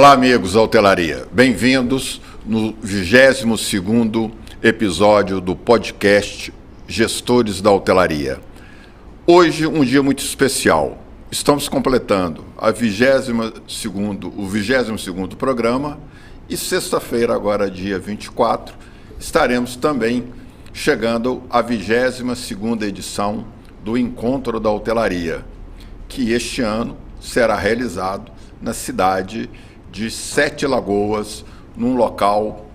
Olá, amigos da hotelaria. Bem-vindos no 22º episódio do podcast Gestores da Hotelaria. Hoje, um dia muito especial. Estamos completando o 22º programa e sexta-feira, agora dia 24, estaremos também chegando à 22ª edição do Encontro da Hotelaria, que este ano será realizado na cidade de Sete Lagoas, num local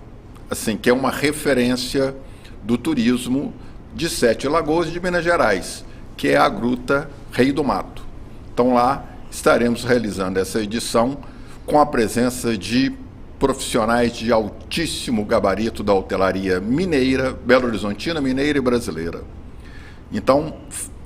assim que é uma referência do turismo de Sete Lagoas de Minas Gerais, que é a Gruta Rei do Mato. Então lá estaremos realizando essa edição com a presença de profissionais de altíssimo gabarito da hotelaria mineira, belo-horizontina, mineira e brasileira. Então,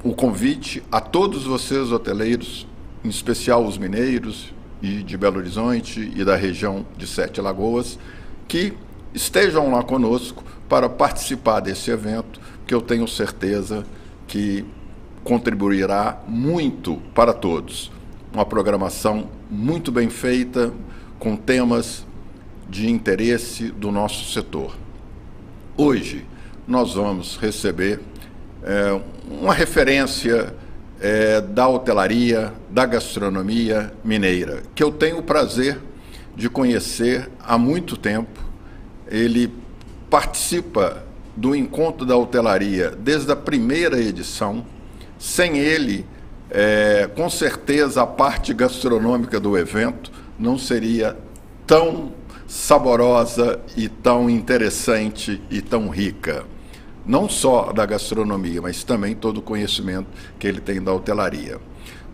o convite a todos vocês hoteleiros, em especial os mineiros e de Belo Horizonte e da região de Sete Lagoas, que estejam lá conosco para participar desse evento, que eu tenho certeza que contribuirá muito para todos. Uma programação muito bem feita, com temas de interesse do nosso setor. Hoje, nós vamos receber uma referência da hotelaria, da gastronomia mineira, que eu tenho o prazer de conhecer há muito tempo. Ele participa do Encontro da Hotelaria desde a primeira edição. Sem ele, com certeza, a parte gastronômica do evento não seria tão saborosa e tão interessante e tão rica. Não só da gastronomia, mas também todo o conhecimento que ele tem da hotelaria.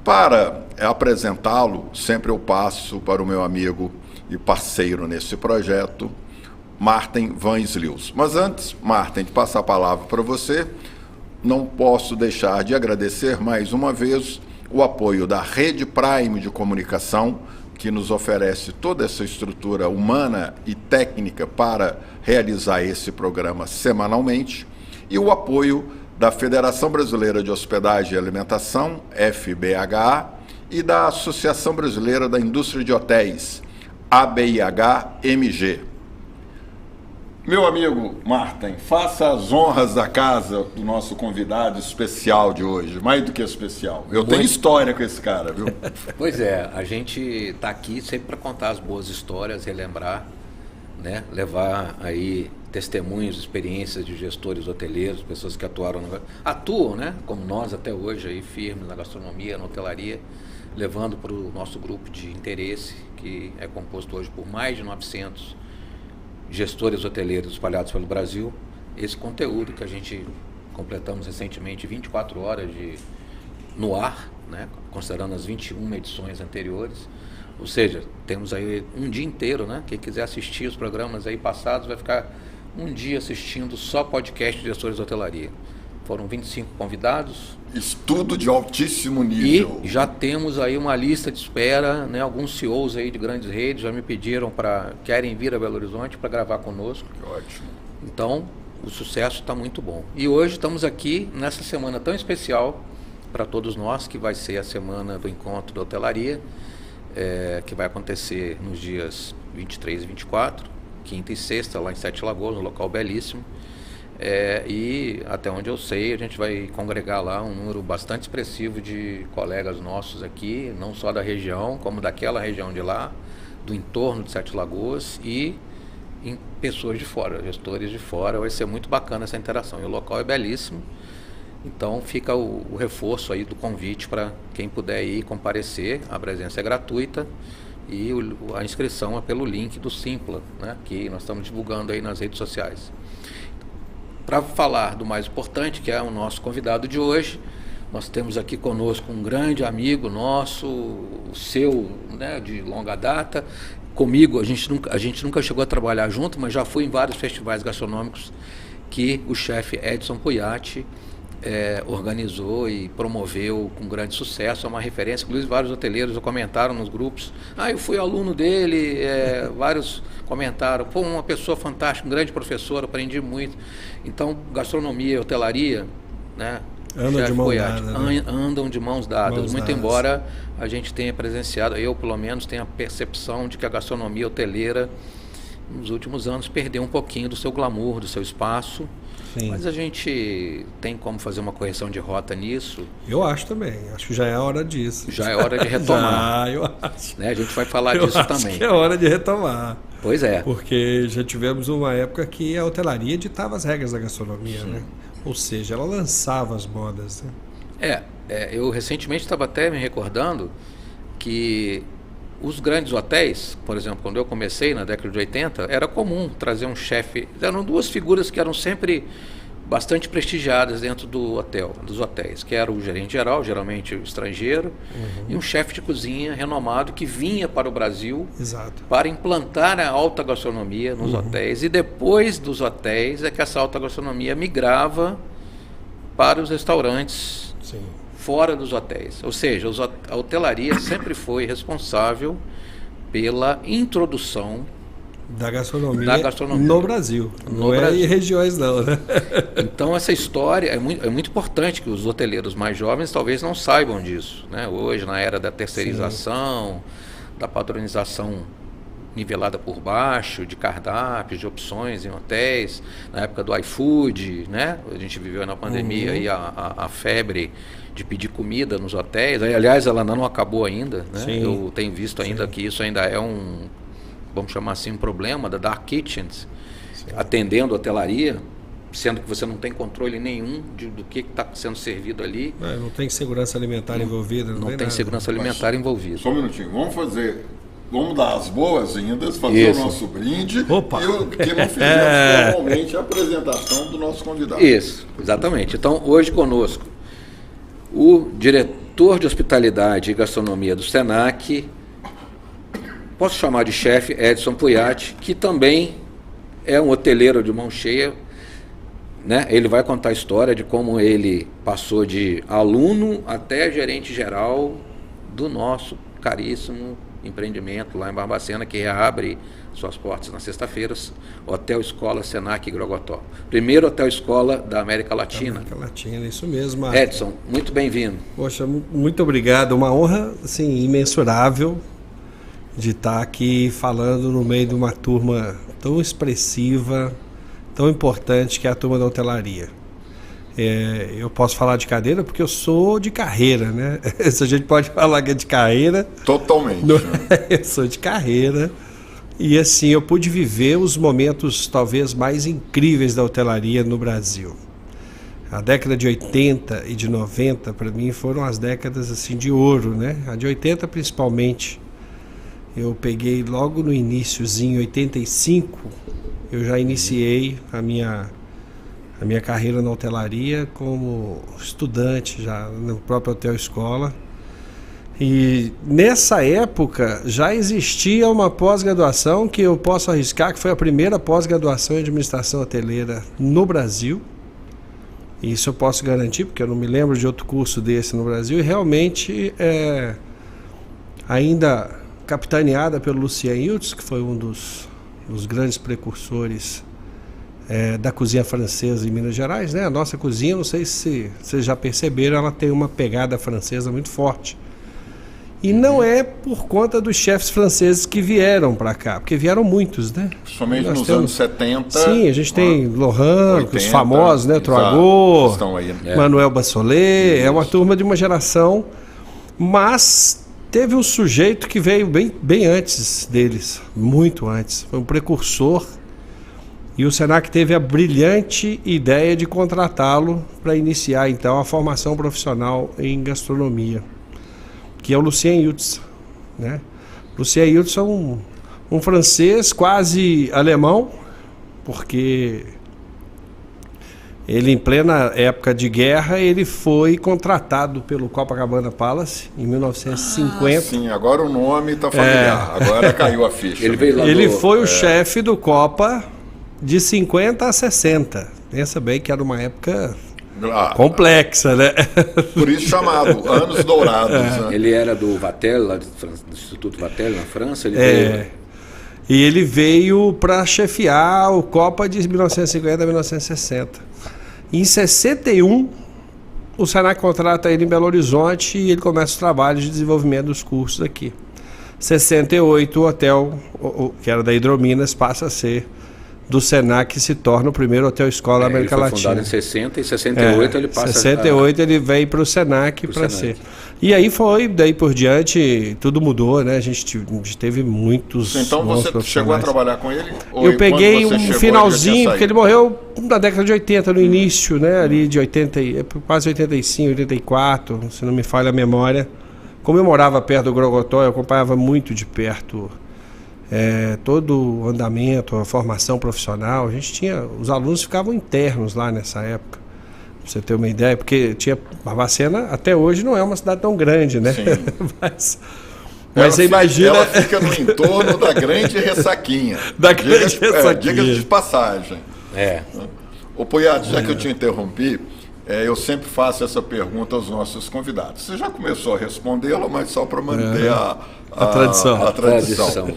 Para apresentá-lo, sempre eu passo para o meu amigo e parceiro nesse projeto, Martin Van Slius. Mas antes, Martin, de passar a palavra para você, não posso deixar de agradecer mais uma vez o apoio da Rede Prime de Comunicação, que nos oferece toda essa estrutura humana e técnica para realizar esse programa semanalmente, e o apoio da Federação Brasileira de Hospedagem e Alimentação, FBHA, e da Associação Brasileira da Indústria de Hotéis, ABIH-MG. Meu amigo Martin, faça as honras da casa do nosso convidado especial de hoje, mais do que especial. Eu tenho história com esse cara, viu? Pois é, a gente está aqui sempre para contar as boas histórias, relembrar, né? Levar aí testemunhos, experiências de gestores hoteleiros, pessoas que atuam, né? Como nós até hoje, aí, firmes na gastronomia, na hotelaria, levando para o nosso grupo de interesse, que é composto hoje por mais de 900 gestores hoteleiros espalhados pelo Brasil, esse conteúdo que a gente completamos recentemente 24 horas no ar, né, considerando as 21 edições anteriores, ou seja, temos aí um dia inteiro, né? Quem quiser assistir os programas aí passados vai ficar um dia assistindo só podcast de gestores de hotelaria. Foram 25 convidados. Estudo de altíssimo nível. E já temos aí uma lista de espera, né? Alguns CEOs aí de grandes redes já me pediram querem vir a Belo Horizonte para gravar conosco. Que ótimo. Então, o sucesso está muito bom. E hoje estamos aqui nessa semana tão especial para todos nós, que vai ser a semana do Encontro da Hotelaria, que vai acontecer nos dias 23 e 24, quinta e sexta, lá em Sete Lagoas, um local belíssimo. E até onde eu sei, a gente vai congregar lá um número bastante expressivo de colegas nossos aqui, não só da região, como daquela região de lá, do entorno de Sete Lagoas e em pessoas de fora, gestores de fora. Vai ser muito bacana essa interação. E o local é belíssimo, então fica o reforço aí do convite para quem puder ir comparecer. A presença é gratuita e a inscrição é pelo link do Simpla, né, que nós estamos divulgando aí nas redes sociais. Para falar do mais importante, que é o nosso convidado de hoje, nós temos aqui conosco um grande amigo nosso, seu, né, de longa data. Comigo, a gente nunca chegou a trabalhar junto, mas já fui em vários festivais gastronômicos que o chefe Edson Pujatti organizou e promoveu com grande sucesso. É uma referência, inclusive vários hoteleiros comentaram nos grupos, eu fui aluno dele, vários comentaram, uma pessoa fantástica, um grande professor, aprendi muito. Então, gastronomia e hotelaria, né, andam de mãos dadas. Muito embora a gente tenha presenciado, eu pelo menos tenho a percepção de que a gastronomia hoteleira nos últimos anos perdeu um pouquinho do seu glamour, do seu espaço. Sim. Mas a gente tem como fazer uma correção de rota nisso? Eu acho também. Acho que já é a hora disso. Já é hora de retomar. Já, eu acho. Né? A gente vai falar disso também. Que é hora de retomar. Pois é. Porque já tivemos uma época que a hotelaria ditava as regras da gastronomia, né? Ou seja, ela lançava as modas, né? Eu recentemente estava até me recordando que os grandes hotéis, por exemplo, quando eu comecei na década de 80, era comum trazer um chefe. Eram duas figuras que eram sempre bastante prestigiadas dentro dos hotéis, que era o gerente geral, geralmente o estrangeiro, e um chefe de cozinha renomado que vinha para o Brasil. Exato. Para implantar a alta gastronomia nos hotéis. E depois dos hotéis é que essa alta gastronomia migrava para os restaurantes. Sim. Fora dos hotéis. Ou seja, a hotelaria sempre foi responsável pela introdução da gastronomia no Brasil. Não é em regiões não, né? Então essa história é muito importante que os hoteleiros mais jovens talvez não saibam disso, né? Hoje, na era da terceirização, da padronização nivelada por baixo, de cardápios, de opções em hotéis, na época do iFood, né? A gente viveu na pandemia aí a febre de pedir comida nos hotéis. Aliás, ela não acabou ainda, né? Eu tenho visto ainda que isso ainda é vamos chamar assim, um problema da dark kitchens, atendendo a hotelaria, sendo que você não tem controle nenhum do que está sendo servido ali. Não tem segurança alimentar envolvida. Não tem segurança alimentar envolvida. Só um minutinho, vamos dar as boas-vindas, fazer o nosso brinde. Opa. Que não fizemos formalmente a apresentação do nosso convidado. Isso, exatamente. Então, hoje conosco, o diretor de hospitalidade e gastronomia do Senac, posso chamar de chefe, Edson Pujatti, que também é um hoteleiro de mão cheia, né? Ele vai contar a história de como ele passou de aluno até gerente geral do nosso caríssimo empreendimento lá em Barbacena, que reabre suas portas nas sextas-feiras, Hotel Escola Senac Grogotó. Primeiro Hotel Escola da América Latina. América Latina, isso mesmo. Marcos. Edson, muito bem-vindo. Poxa, muito obrigado. Uma honra assim, imensurável de estar aqui falando no meio de uma turma tão expressiva, tão importante que é a turma da hotelaria. Eu posso falar de cadeira porque eu sou de carreira, né? Se a gente pode falar que é de carreira... Totalmente. Eu sou de carreira e assim, eu pude viver os momentos talvez mais incríveis da hotelaria no Brasil. A década de 80 e de 90, para mim, foram as décadas assim, de ouro, né? A de 80 principalmente. Eu peguei logo no iniciozinho, 85, eu já iniciei a minha carreira na hotelaria como estudante já no próprio Hotel Escola. E nessa época já existia uma pós-graduação que eu posso arriscar que foi a primeira pós-graduação em administração hoteleira no Brasil. Isso eu posso garantir, porque eu não me lembro de outro curso desse no Brasil. E realmente ainda capitaneada pelo Lucien Hiltz, que foi um dos grandes precursores da cozinha francesa em Minas Gerais, né? A nossa cozinha, não sei se vocês já perceberam, ela tem uma pegada francesa muito forte. E não é por conta dos chefes franceses que vieram para cá, porque vieram muitos, né? Somente nos anos 70. Sim, a gente tem Laurent, 80, os famosos, né? Troagot, Manuel Bassolet, é uma turma de uma geração, mas teve um sujeito que veio bem antes deles, muito antes, foi um precursor. E o Senac teve a brilhante ideia de contratá-lo para iniciar, então, a formação profissional em gastronomia, que é o Lucien Hiltz, né? Lucien Hiltz é um francês quase alemão, porque ele, em plena época de guerra, ele foi contratado pelo Copacabana Palace em 1950. Sim, agora o nome está familiar, agora caiu a ficha. Ele foi o chefe do Copa de 50 a 60. Pensa bem que era uma época complexa, né? Por isso chamado Anos Dourados. Né? Ele era do Vatel, lá do Instituto Vatel, na França. E ele veio para chefiar o Copa de 1950 a 1960. Em 61, o Senac contrata ele em Belo Horizonte e ele começa o trabalho de desenvolvimento dos cursos aqui. 68, o hotel, que era da Hidrominas, passa a ser do Senac, que se torna o primeiro hotel-escola da América Latina. Ele foi fundado em 60 e 68 ele passa... 68 ele veio para o Senac para ser. E aí foi, daí por diante, tudo mudou, né? A gente teve muitos... Então você chegou a trabalhar com ele? Eu peguei um finalzinho, porque ele morreu na década de 80, no início, né? Ali de 80, quase 85, 84, se não me falha a memória. Como eu morava perto do Grogotó, eu acompanhava muito de perto todo o andamento, a formação profissional. A gente tinha, os alunos ficavam internos lá nessa época, pra você ter uma ideia, porque tinha Barbacena, até hoje não é uma cidade tão grande, né? Mas você imagina... Ela fica no entorno da grande ressaquinha. Da grande ressaquinha. Diga-se de passagem. Ô Poiato, já que eu te interrompi, eu sempre faço essa pergunta aos nossos convidados. Você já começou a respondê-la, mas só para manter a tradição.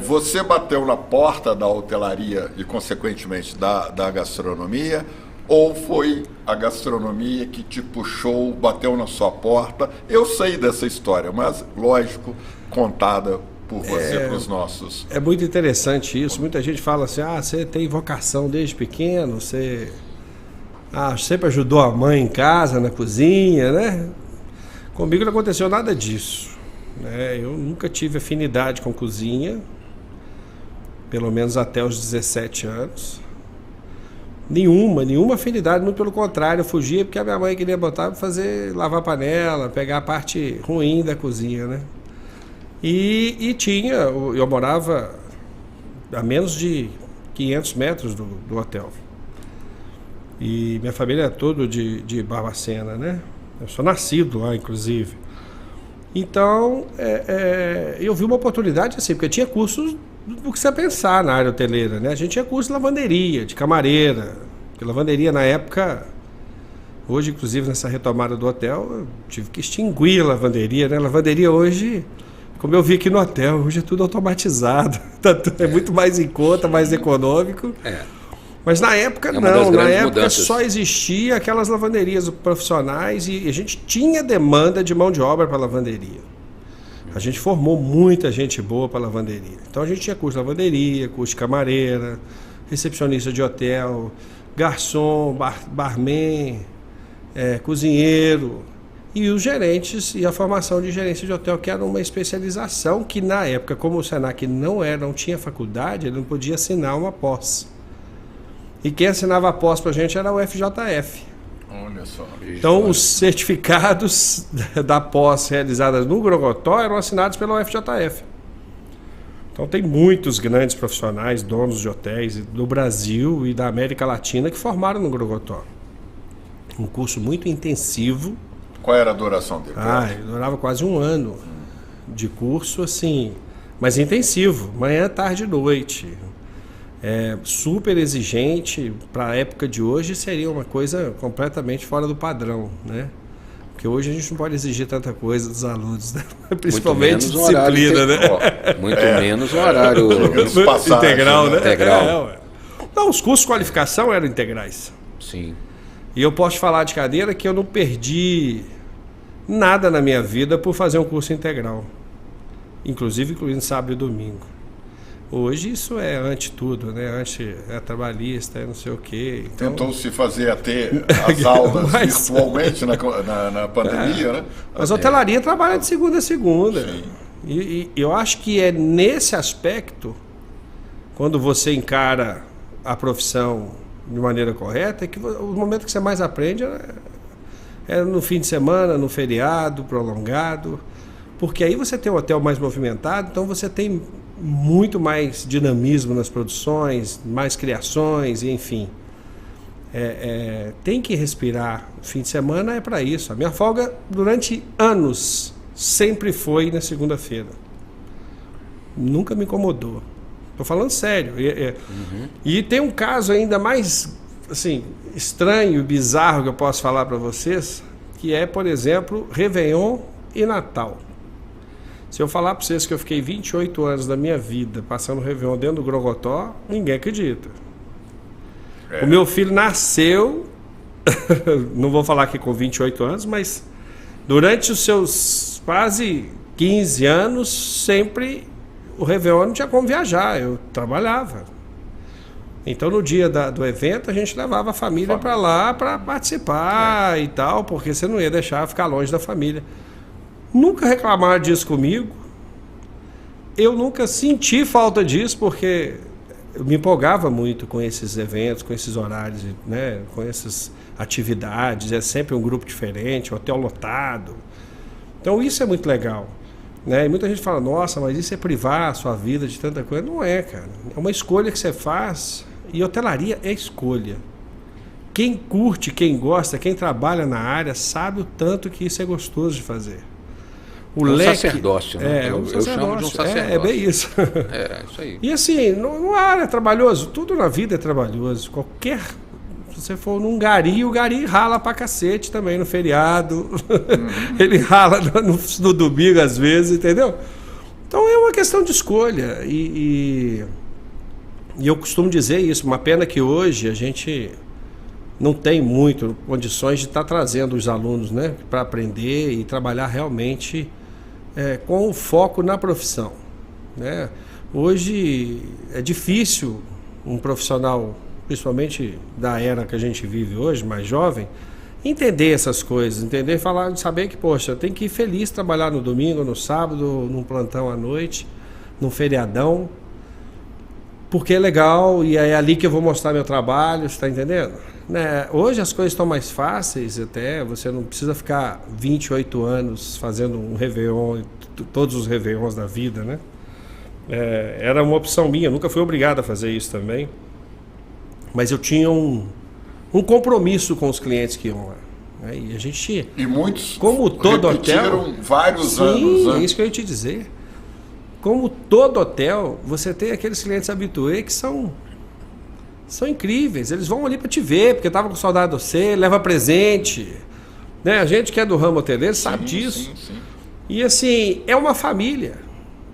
Você bateu na porta da hotelaria e, consequentemente, da gastronomia, ou foi a gastronomia que te puxou, bateu na sua porta? Eu sei dessa história, mas, lógico, contada por você, para os nossos. É muito interessante isso. Muita gente fala assim, você tem vocação desde pequeno, você... sempre ajudou a mãe em casa, na cozinha, né? Comigo não aconteceu nada disso, né? Eu nunca tive afinidade com cozinha, pelo menos até os 17 anos. Nenhuma afinidade, muito pelo contrário, eu fugia porque a minha mãe queria botar para lavar panela, pegar a parte ruim da cozinha, né? E eu morava a menos de 500 metros do hotel. E minha família é toda de Barbacena, né? Eu sou nascido lá, inclusive. Então, eu vi uma oportunidade assim, porque tinha cursos do que você pensar na área hoteleira, né? A gente tinha curso de lavanderia, de camareira. Porque lavanderia, na época, hoje, inclusive, nessa retomada do hotel, eu tive que extinguir a lavanderia, né? Lavanderia hoje, como eu vi aqui no hotel, hoje é tudo automatizado. É muito mais em conta, mais econômico. Mas na época não, na época mudanças. Só existia aquelas lavanderias profissionais e a gente tinha demanda de mão de obra para lavanderia. A gente formou muita gente boa para lavanderia. Então a gente tinha curso de lavanderia, curso de camareira, recepcionista de hotel, garçom, barman, cozinheiro e os gerentes e a formação de gerência de hotel, que era uma especialização que na época, como o Senac não tinha faculdade, ele não podia assinar uma pós. E quem assinava a pós para a gente era o FJF. Olha só. Então, os certificados da pós realizadas no Grogotó eram assinados pela UFJF. Então, tem muitos grandes profissionais, donos de hotéis do Brasil e da América Latina que formaram no Grogotó. Um curso muito intensivo. Qual era a duração dele? Durava quase um ano de curso, assim, mas intensivo. Manhã, tarde e noite. Super exigente. Para a época de hoje seria uma coisa completamente fora do padrão, né? Porque hoje a gente não pode exigir tanta coisa dos alunos, né? Principalmente disciplina, né? Muito menos o horário integral, né? Integral. Não, os cursos de qualificação eram integrais. Sim. E eu posso falar de cadeira que eu não perdi nada na minha vida por fazer um curso integral, incluindo sábado e domingo. Hoje isso é ante tudo, né? Trabalhista, não sei o quê. Então... Tentou-se fazer até as aulas virtualmente na pandemia, né? Mas a hotelaria trabalha de segunda a segunda. Sim. E eu acho que é nesse aspecto, quando você encara a profissão de maneira correta, que o momento que você mais aprende é no fim de semana, no feriado prolongado, porque aí você tem um hotel mais movimentado, então você tem muito mais dinamismo nas produções, mais criações, enfim. Tem que respirar. O fim de semana é para isso. A minha folga, durante anos, sempre foi na segunda-feira. Nunca me incomodou. Estou falando sério. E tem um caso ainda mais assim, estranho e bizarro que eu posso falar para vocês, que é, por exemplo, Réveillon e Natal. Se eu falar para vocês que eu fiquei 28 anos da minha vida passando o Réveillon dentro do Grogotó, ninguém acredita. O meu filho nasceu não vou falar aqui com 28 anos, mas durante os seus quase 15 anos, sempre o Réveillon não tinha como viajar, eu trabalhava. Então no dia do evento a gente levava a família para lá para participar e tal, porque você não ia deixar ficar longe da família. Nunca reclamaram disso comigo. Eu nunca senti falta disso, porque eu me empolgava muito com esses eventos, com esses horários, né, com essas atividades. É sempre um grupo diferente, hotel lotado. Então isso é muito legal, né? E muita gente fala, nossa, mas isso é privar a sua vida de tanta coisa. Não é, cara. É uma escolha que você faz. E hotelaria é escolha. Quem curte, quem gosta, quem trabalha na área, sabe o tanto que isso é gostoso de fazer. O leque, sacerdócio, né? Eu chamo de um sacerdócio. É bem isso. É, isso aí. E assim, não é trabalhoso. Tudo na vida é trabalhoso. Se você for num gari, o gari rala pra cacete também no feriado. Ele rala no domingo às vezes, entendeu? Então é uma questão de escolha. E eu costumo dizer isso. Uma pena que hoje a gente não tem muito condições de estar trazendo os alunos, né, para aprender e trabalhar realmente com o foco na profissão, né? Hoje é difícil um profissional, principalmente da era que a gente vive hoje, mais jovem, entender essas coisas, entender, falar, saber que, poxa, tem que ir feliz trabalhar no domingo, no sábado, num plantão à noite, num feriadão, porque é legal e é ali que eu vou mostrar meu trabalho, está entendendo? Né? Hoje as coisas estão mais fáceis, até você não precisa ficar 28 anos fazendo um Réveillon, todos os Réveillons da vida, né? Era uma opção minha, nunca fui obrigado a fazer isso também, mas eu tinha um compromisso com os clientes que iam lá, né? E a gente, e muitos, como todo hotel, vários anos, né? É isso que eu ia te dizer. Como todo hotel, você tem aqueles clientes habitués que são incríveis. Eles vão ali para te ver, porque estavam com saudade de você, leva presente, né? A gente que é do ramo hoteleiro sabe disso. Sim. E assim, é uma família,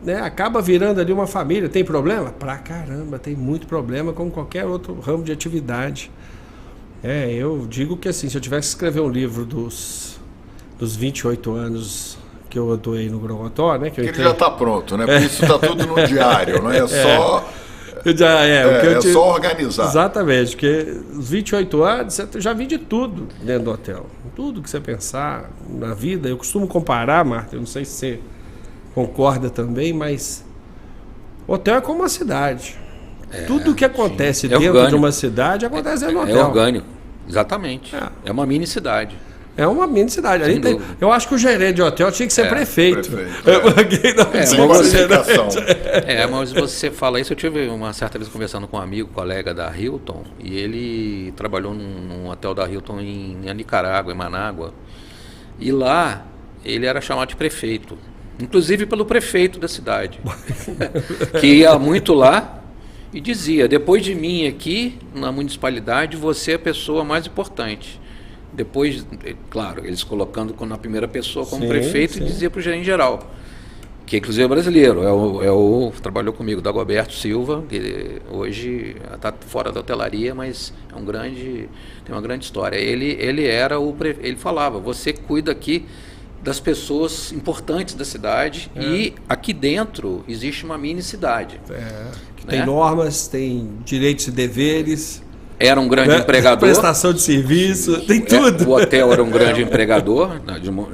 né? Acaba virando ali uma família. Tem problema? Pra caramba, tem muito problema, como qualquer outro ramo de atividade. Eu digo que assim, se eu tivesse que escrever um livro dos 28 anos que eu atuei no Grogotó, né? Ele já está pronto, né? Por isso está tudo no diário, não é só... só organizar. Exatamente, porque os 28 anos eu já vi de tudo dentro do hotel. Tudo que você pensar na vida. Eu costumo comparar, Marta, eu não sei se você concorda também, mas hotel é como uma cidade. Tudo que acontece dentro orgânico. De uma cidade acontece dentro do hotel. É orgânico, exatamente. É uma mini cidade. É uma mini cidade. Eu acho que o gerente de hotel tinha que ser prefeito. Mas você fala isso. Eu tive uma certa vez conversando com um amigo, colega da Hilton, e ele trabalhou num hotel da Hilton em Nicarágua, em Manágua. E lá ele era chamado de prefeito, inclusive pelo prefeito da cidade, que ia muito lá e dizia: depois de mim aqui na municipalidade, você é a pessoa mais importante. Depois, claro, eles colocando na primeira pessoa como prefeito, e dizia para o gerente geral, que inclusive é brasileiro, trabalhou comigo, Dagoberto Silva, que hoje está fora da hotelaria, mas tem uma grande história. Ele falava: você cuida aqui das pessoas importantes da cidade, e aqui dentro existe uma mini cidade. Que tem normas, tem direitos e deveres. Era um grande empregador. Prestação de serviço, tem tudo. O hotel era um grande empregador,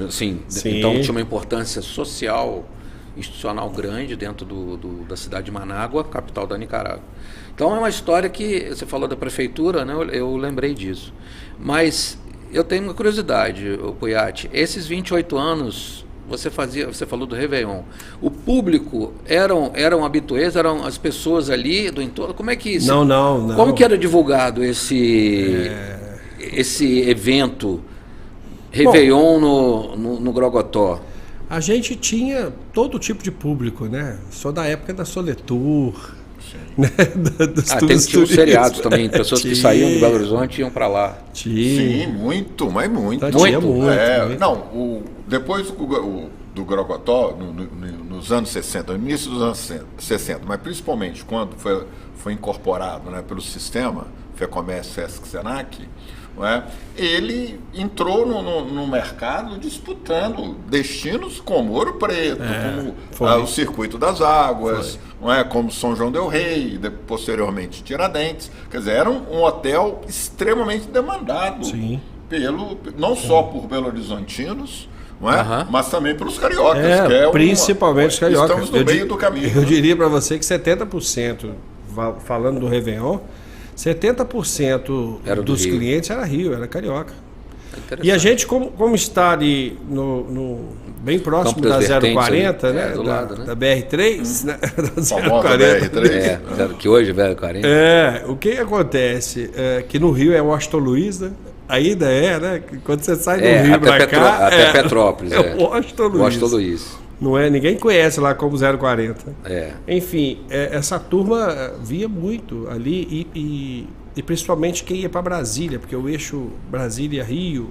assim, então tinha uma importância social, institucional grande dentro da cidade de Manágua, capital da Nicarágua. Então é uma história que, você falou da prefeitura, né? Eu lembrei disso. Mas eu tenho uma curiosidade, Puyat, esses 28 anos... Você falou do Réveillon. O público eram habituês, eram as pessoas ali do entorno. Como é que isso? Não. Como que era divulgado esse evento Réveillon no Grogotó? A gente tinha todo tipo de público, né? Só da época da Soletur. Né? Tinha os seriados também, pessoas que saíam de Belo Horizonte e iam para lá. Sim, muito, mas muito. Depois do Grogotó, nos anos 60, no início dos anos 60, mas principalmente quando foi incorporado, né, pelo sistema, FEComércio, Sesc, Senac, não é? Ele entrou no mercado disputando destinos como Ouro Preto, como o Circuito das Águas, não é? Como São João del Rei, posteriormente Tiradentes. Quer dizer, era um hotel extremamente demandado, não só por belo-horizontinos, não é? Mas também pelos cariocas. Principalmente os cariocas. Estamos no meio do caminho. Eu diria para você que 70%, falando do Réveillon, 70% dos clientes era Rio, era carioca. E a gente, como está ali bem próximo da 040, ali, né? Da BR-3, né? Da 040. Que hoje é 040. O que acontece? Que no Rio é Washington Luiz, né? Ainda né? Quando você sai do Rio para cá... Até Petrópolis. Washington Luiz. Não é? Ninguém conhece lá como 040. Enfim, essa turma via muito ali e principalmente quem ia para Brasília, porque o eixo Brasília-Rio,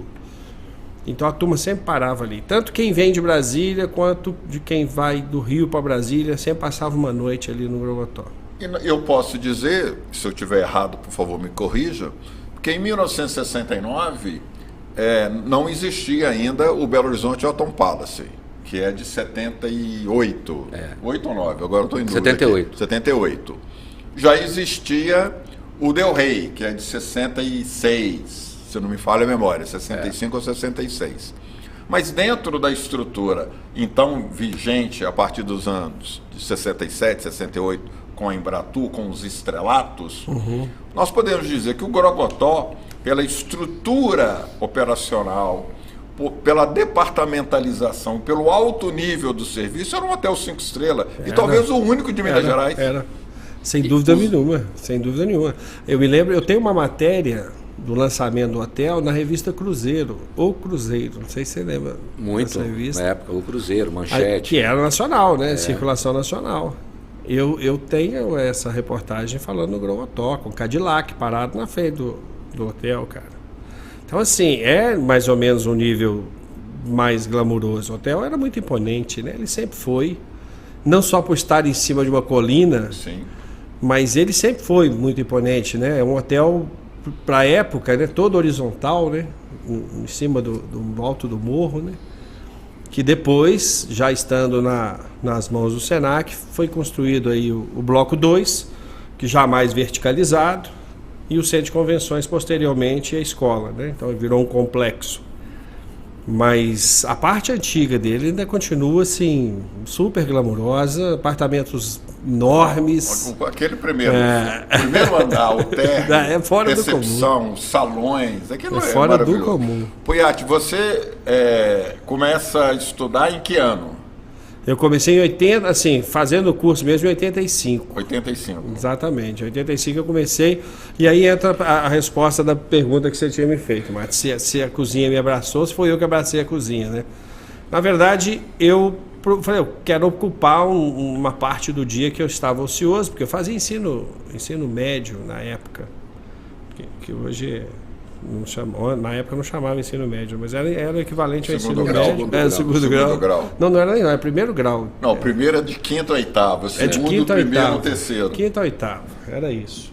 então a turma sempre parava ali. Tanto quem vem de Brasília quanto de quem vai do Rio para Brasília sempre passava uma noite ali no Grogotó. Eu posso dizer, se eu estiver errado, por favor, me corrija, porque em 1969 não existia ainda o Belo Horizonte Hilton Palace, que é de 78. 8 ou 9? Agora eu estou em dúvida. 78. 78. Já existia o Del Rey, que é de 66, se não me falha a memória, 65 ou 66. Mas dentro da estrutura, então, vigente a partir dos anos de 67, 68, com a Embratur, com os estrelatos, nós podemos dizer que o Grogotó, pela estrutura operacional, pela departamentalização, pelo alto nível do serviço, era um hotel 5 estrelas. E talvez o único de Minas Gerais. Sem dúvida nenhuma, sem dúvida nenhuma. Eu me lembro, eu tenho uma matéria do lançamento do hotel na revista Cruzeiro, ou Cruzeiro, não sei se você lembra. Muito, dessa revista. Na época, o Cruzeiro, Manchete. Que era nacional, né? Circulação nacional. Eu tenho essa reportagem falando no Grogotó, com Cadillac parado na frente do hotel, cara. Então, assim, é mais ou menos um nível mais glamuroso. O hotel era muito imponente, né? Ele sempre foi, não só por estar em cima de uma colina, mas ele sempre foi muito imponente, né? É um hotel, para a época, né? Todo horizontal, né? Em cima do alto do morro, né? Que depois, já estando nas mãos do Senac, foi construído aí o bloco 2, que já mais verticalizado, e o centro de convenções posteriormente a escola, né? Então virou um complexo. Mas a parte antiga dele ainda continua assim, super glamurosa, apartamentos enormes. Aquele primeiro andar, o térreo, é fora recepção, do comum. Salões, aquilo é fora do maravilhoso. comum. Puiati, você começa a estudar em que ano? Eu comecei em 80, assim, fazendo o curso mesmo em 85. 85. Exatamente, em 85 eu comecei. E aí entra a resposta da pergunta que você tinha me feito, Marcos. Se a cozinha me abraçou, se foi eu que abracei a cozinha, né? Na verdade, eu falei, eu quero ocupar uma parte do dia que eu estava ocioso, porque eu fazia ensino médio na época, que hoje não chamou, na época não chamava ensino médio, mas era o equivalente ao ensino médio. Segundo grau. Não era nem, era primeiro grau. Não, primeiro é de quinto a oitavo, segundo, de quinto a primeiro oitavo, e terceiro. Quinto a oitavo, era isso.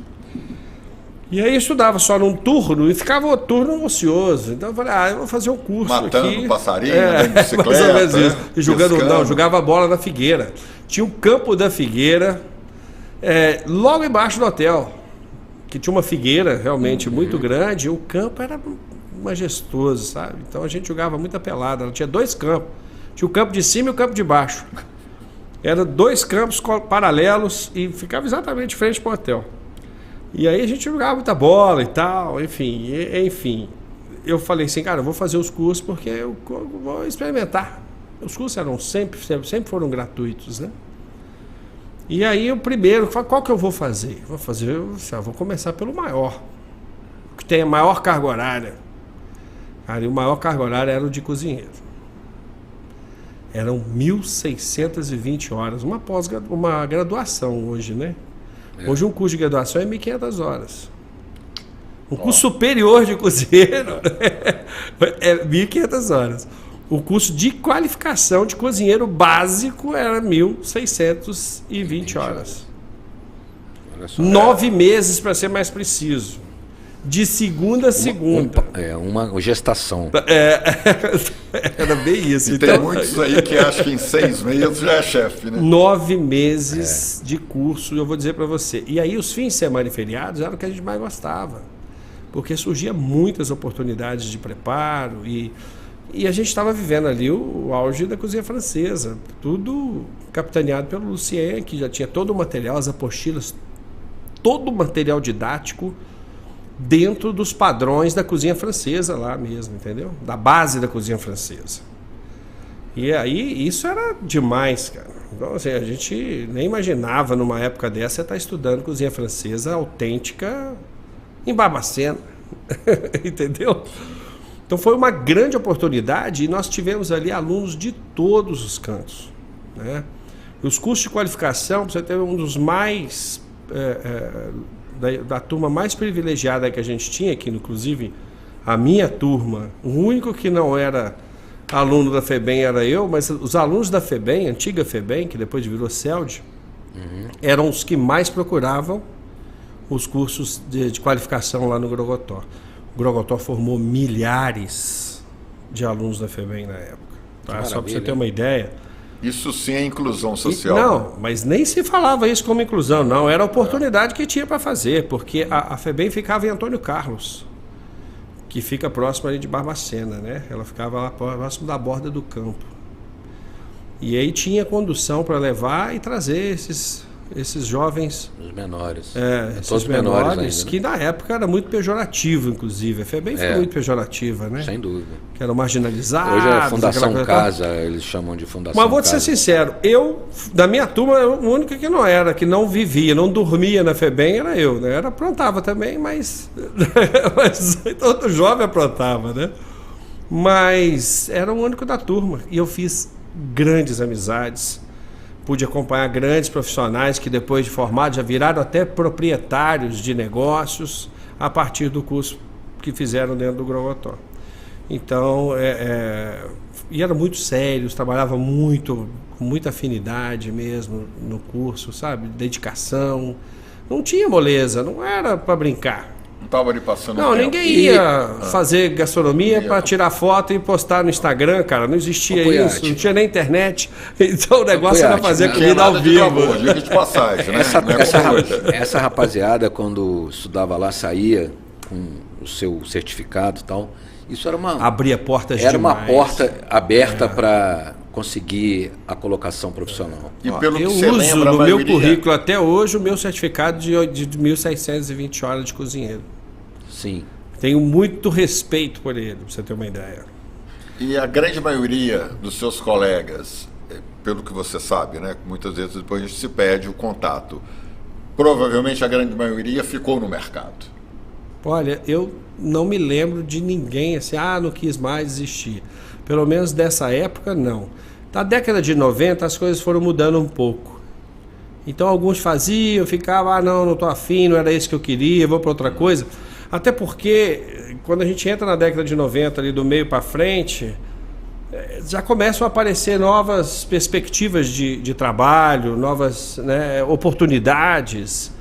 E aí eu estudava só num turno e ficava o turno ocioso. Então eu falei, eu vou fazer um curso matando aqui. Passarinho, de bicicleta. Mais ou menos isso. E jogando, jogava bola na Figueira. Tinha um campo da Figueira logo embaixo do hotel, que tinha uma figueira realmente muito grande. O campo era majestoso, sabe? Então a gente jogava muita pelada. Ela tinha 2 campos. Tinha o campo de cima e o campo de baixo. Eram 2 campos paralelos e ficava exatamente de frente para o hotel. E aí a gente jogava muita bola e tal, enfim. Eu falei assim, cara, eu vou fazer os cursos porque eu vou experimentar. Os cursos eram sempre foram gratuitos, né? E aí o primeiro, qual que eu vou fazer? Vou começar pelo maior, que tem a maior carga horária. Cara, e o maior carga horária era o de cozinheiro. Eram 1.620 horas, uma graduação hoje, né? Hoje um curso de graduação é 1.500 horas. Um curso superior de cozinheiro é 1.500 horas. O curso de qualificação de cozinheiro básico era 1.620 horas. 9 meses, para ser mais preciso. de segunda a segunda. Uma gestação. Era bem isso. E então, tem muitos aí que acham que em 6 meses já é chefe, né? 9 meses de curso, eu vou dizer para você. E aí os fins de semana e feriados eram o que a gente mais gostava. Porque surgia muitas oportunidades de preparo e a gente estava vivendo ali o auge da cozinha francesa. Tudo capitaneado pelo Lucien, que já tinha todo o material, as apostilas, todo o material didático dentro dos padrões da cozinha francesa lá mesmo, entendeu? Da base da cozinha francesa. E aí isso era demais, cara. Então, assim, a gente nem imaginava numa época dessa estar estudando cozinha francesa autêntica em Barbacena, entendeu? Então foi uma grande oportunidade e nós tivemos ali alunos de todos os cantos, né? E os cursos de qualificação, você teve um dos mais... da turma mais privilegiada que a gente tinha aqui, inclusive a minha turma, o único que não era aluno da FEBEM era eu, mas os alunos da FEBEM, antiga FEBEM, que depois virou CELD, eram os que mais procuravam os cursos de qualificação lá no Grogotó. O Grogotó formou milhares de alunos da FEBEM na época. Tá? Só para você ter uma ideia. Isso sim é inclusão social. Não, mas nem se falava isso como inclusão, não. Era a oportunidade que tinha para fazer, porque a FEBEM ficava em Antônio Carlos, que fica próximo ali de Barbacena, né? Ela ficava lá próximo da borda do campo. E aí tinha condução para levar e trazer esses jovens... Os menores. Esses menores ainda, né? Que na época era muito pejorativo, inclusive. A FEBEM foi muito pejorativa, né? Sem dúvida. Que eram marginalizados. Hoje é Fundação Casa, eles chamam de Fundação Mas vou te ser sincero, da minha turma, o único que não era, que não vivia, não dormia na FEBEM, era eu, né? Aprontava também, mas todo jovem aprontava, né? Mas era o único da turma. E eu fiz grandes amizades. Pude acompanhar grandes profissionais que depois de formados já viraram até proprietários de negócios a partir do curso que fizeram dentro do Grogotó. Então, e eram muito sérios, trabalhavam muito, com muita afinidade mesmo no curso, sabe? Dedicação. Não tinha moleza, não era para brincar. Não estava ali passando Não, tempo. ninguém ia fazer gastronomia para tirar foto e postar no Instagram, cara. Não existia isso, não tinha nem internet. Então o negócio era fazer comida ao vivo. Diga de passagem, né? Essa rapaziada, quando estudava lá, saía com o seu certificado e tal. Isso era uma... Abria portas Era demais. uma porta aberta para conseguir a colocação profissional. E pelo eu que você uso lembra, no meu currículo até hoje o meu certificado de 1.620 horas de cozinheiro. Sim. Tenho muito respeito por ele, para você ter uma ideia. E a grande maioria dos seus colegas, pelo que você sabe, né? Muitas vezes depois a gente se perde o contato. Provavelmente a grande maioria ficou no mercado. Olha, eu não me lembro de ninguém assim, não quis mais desistir. Pelo menos dessa época, não. Na década de 90, as coisas foram mudando um pouco. Então, alguns faziam, ficavam, não estou afim, não era isso que eu queria, vou para outra coisa. Até porque, quando a gente entra na década de 90, ali do meio para frente, já começam a aparecer novas perspectivas de trabalho, novas, né, oportunidades.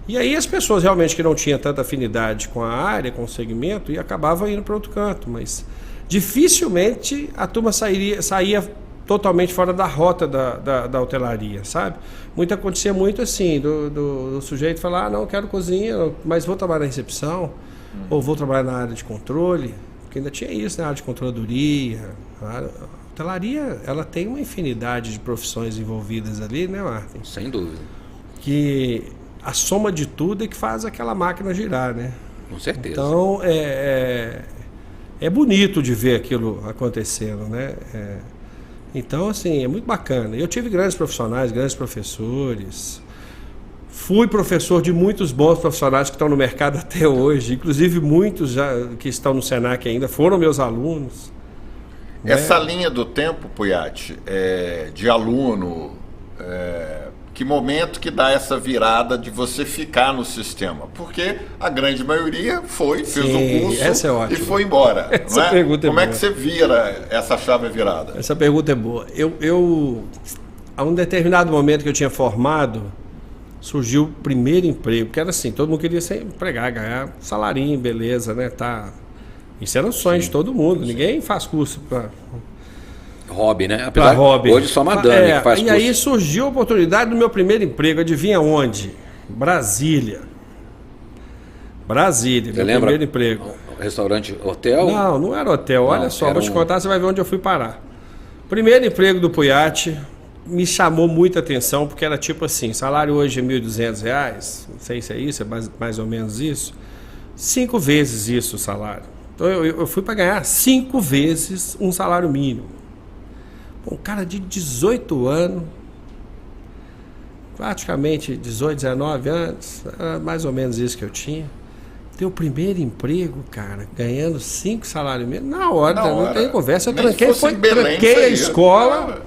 E aí as pessoas realmente que não tinham tanta afinidade com a área, com o segmento, e acabavam indo para outro canto. Mas dificilmente a turma saía totalmente fora da rota da hotelaria, sabe? Acontecia muito assim, do sujeito falar, não, quero cozinha, mas vou trabalhar na recepção, ou vou trabalhar na área de controle, porque ainda tinha isso, na área de controladoria. A hotelaria, ela tem uma infinidade de profissões envolvidas ali, né, Martin? Sem dúvida. Que a soma de tudo é que faz aquela máquina girar, né? Com certeza. Então, é bonito de ver aquilo acontecendo, né? Então, assim, é muito bacana. Eu tive grandes profissionais, grandes professores. Fui professor de muitos bons profissionais que estão no mercado até hoje. Inclusive, muitos já que estão no Senac ainda foram meus alunos. Essa linha do tempo, Puyat, de aluno, que momento que dá essa virada de você ficar no sistema? Porque a grande maioria fez o curso e foi embora. Essa pergunta Como é que você vira essa chave virada? Essa pergunta é boa. A um determinado momento que eu tinha formado, surgiu o primeiro emprego, que era assim, todo mundo queria ser empregado, ganhar salarinho, beleza, né? Tá. Isso era o sonho de todo mundo, ninguém faz curso para... Hobby, né? Apesar hobby. Hoje só Madame que faz e curso. aí surgiu a oportunidade do meu primeiro emprego, adivinha onde? Brasília. Brasília, meu lembra? Primeiro emprego. Restaurante, hotel? Não era hotel, olha só, vou te contar, você vai ver onde eu fui parar. Primeiro emprego do Puyat me chamou muita atenção, porque era tipo assim, salário hoje é R$1.200, não sei se é isso, é mais ou menos isso, 5 vezes isso o salário. Então eu fui para ganhar 5 vezes um salário mínimo. Um cara de 18 anos, praticamente 18, 19 anos, era mais ou menos isso que eu tinha. Teu primeiro emprego, cara, ganhando 5 salários mínimos, na hora, não tem conversa. Eu tranquei a escola,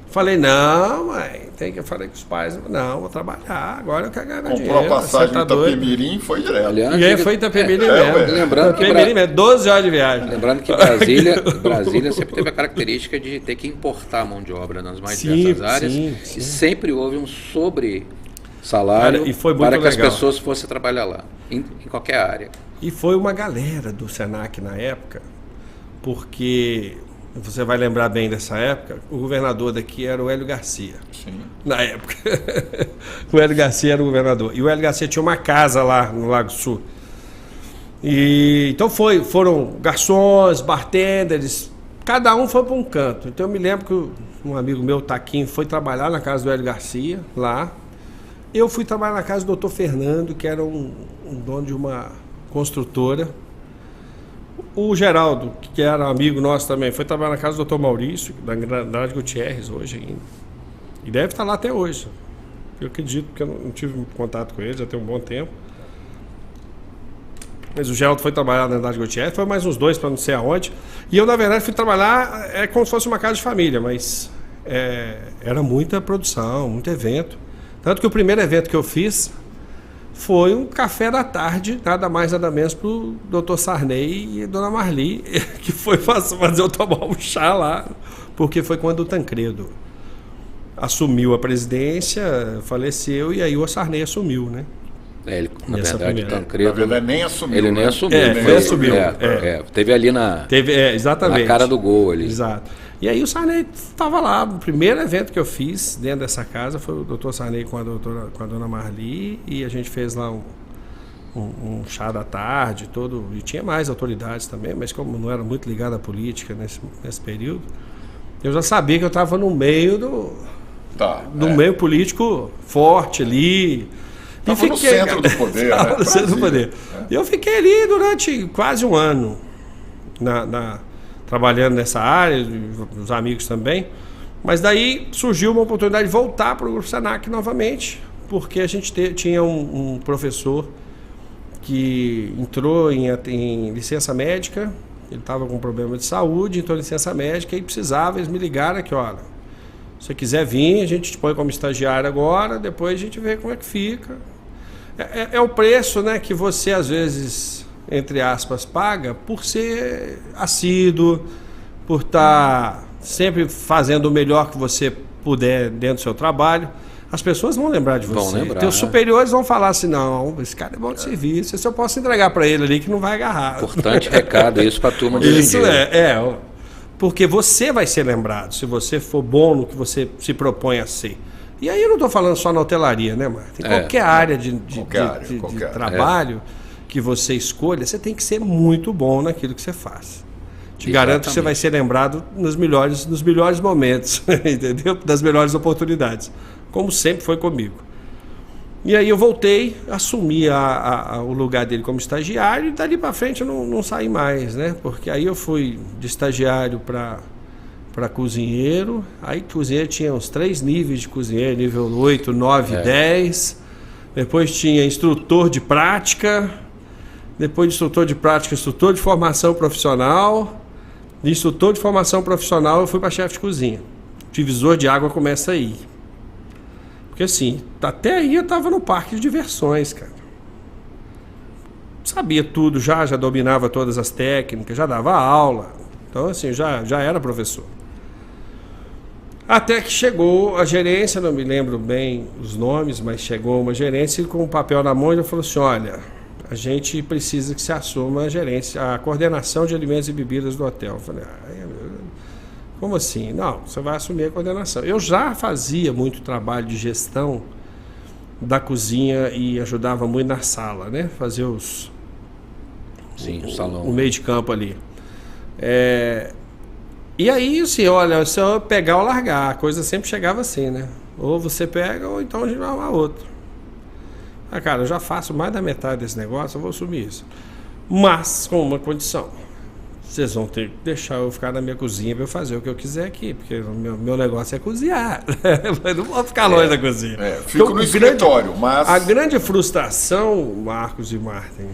falei, não, mãe, falei com os pais, não, vou trabalhar, agora eu quero ganhar dinheiro. Comprou a passagem de Itapemirim e foi direto. Aliás, e aí foi Itapemirim mesmo. Lembrando que 12 horas de viagem. Lembrando que Brasília sempre teve a característica de ter que importar mão de obra nas mais diversas áreas. Sim. E sempre houve um salário para que as pessoas fossem trabalhar lá, em qualquer área. E foi uma galera do Senac na época, porque você vai lembrar bem dessa época, o governador daqui era o Hélio Garcia. Sim. Na época. O Hélio Garcia era o governador. E o Hélio Garcia tinha uma casa lá no Lago Sul. E então foram garçons, bartenders, cada um foi para um canto. Então eu me lembro que um amigo meu, Taquinho, foi trabalhar na casa do Hélio Garcia, lá. Eu fui trabalhar na casa do Dr. Fernando, que era um dono de uma construtora. O Geraldo, que era amigo nosso também, foi trabalhar na casa do Dr. Maurício, da Andrade Gutierrez, hoje ainda. E deve estar lá até hoje. Eu acredito, porque eu não tive contato com ele, já tem um bom tempo. Mas o Geraldo foi trabalhar na Andrade Gutierrez, foi mais uns 2 para não sei aonde. E eu, na verdade, fui trabalhar como se fosse uma casa de família, mas era muita produção, muito evento. Tanto que o primeiro evento que eu fiz foi um café da tarde, nada mais nada menos, para o Dr. Sarney e a Dona Marli, que foi fazer eu tomar um chá lá, porque foi quando o Tancredo assumiu a presidência, faleceu, e aí o Sarney assumiu, né? Na verdade, o Tancredo... Na verdade, nem assumiu. Ele nem assumiu. Ele assumiu. Teve ali na cara do gol ali. Exato. E aí o Sarney estava lá, o primeiro evento que eu fiz dentro dessa casa foi o Dr. Sarney com a Dona Marli, e a gente fez lá um chá da tarde, e tinha mais autoridades também, mas como não era muito ligado à política nesse período, eu já sabia que eu estava no meio do meio político forte ali. Estava no centro do poder, né? No centro do poder. E eu fiquei ali durante quase um ano, trabalhando nessa área, os amigos também. Mas daí surgiu uma oportunidade de voltar para o Grupo Senac novamente, porque a gente tinha um professor que entrou em licença médica, ele estava com problema de saúde, entrou em licença médica e precisava, eles me ligaram aqui, olha, se você quiser vir, a gente te põe como estagiário agora, depois a gente vê como é que fica. É o preço, né, que você às vezes, entre aspas, paga por ser assíduo, por estar sempre fazendo o melhor que você puder dentro do seu trabalho. As pessoas vão lembrar de você. Teus superiores vão falar assim, não, esse cara é bom de serviço, isso eu posso entregar para ele ali que não vai agarrar. Importante recado isso para a turma de hoje em dia. Isso porque você vai ser lembrado, se você for bom no que você se propõe a ser. E aí eu não estou falando só na hotelaria, né, Marta? Em qualquer área de trabalho que você escolha, você tem que ser muito bom naquilo que você faz. Te garanto que você vai ser lembrado nos melhores momentos, entendeu? Das melhores oportunidades, como sempre foi comigo. E aí eu voltei, assumi o lugar dele como estagiário, e dali para frente eu não saí mais, né? Porque aí eu fui de estagiário para cozinheiro. Aí cozinheiro tinha uns 3 níveis de cozinheiro, nível 8, 9, 10. Depois tinha instrutor de prática. Depois de instrutor de prática, instrutor de formação profissional. De instrutor de formação profissional eu fui para chefe de cozinha. Divisor de água começa aí. Porque assim, até aí eu estava no parque de diversões, cara. Sabia tudo já dominava todas as técnicas, já dava aula. Então assim, já era professor. Até que chegou a gerência, não me lembro bem os nomes, mas chegou uma gerência com o papel na mão e falou assim, olha, a gente precisa que se assuma a gerência, a coordenação de alimentos e bebidas do hotel. Eu falei, como assim? Não, você vai assumir a coordenação. Eu já fazia muito trabalho de gestão da cozinha e ajudava muito na sala, né? Fazer os... Sim, o salão. O meio de campo ali. E aí, assim, olha, se eu pegar ou largar, a coisa sempre chegava assim, né? Ou você pega, ou então a gente vai arrumar outro. Cara, eu já faço mais da metade desse negócio, eu vou assumir isso. Mas, com uma condição. Vocês vão ter que deixar eu ficar na minha cozinha para eu fazer o que eu quiser aqui, porque o meu negócio é cozinhar. Eu não vou ficar longe da cozinha. Fico no escritório, mas... A grande frustração, Marcos e Martin,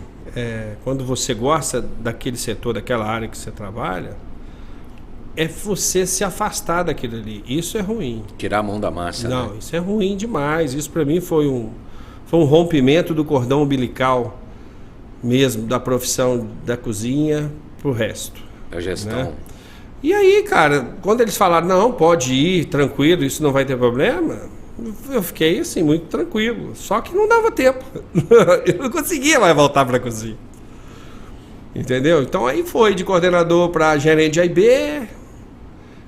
quando você gosta daquele setor, daquela área que você trabalha, é você se afastar daquilo ali. Isso é ruim. Tirar a mão da massa. Não, né? Isso é ruim demais. Isso para mim foi um rompimento do cordão umbilical mesmo, da profissão da cozinha pro resto. A gestão. Né? E aí, cara, quando eles falaram, não, pode ir, tranquilo, isso não vai ter problema, eu fiquei assim, muito tranquilo. Só que não dava tempo. Eu não conseguia mais voltar para a cozinha. Entendeu? Então aí foi de coordenador para gerente de AIB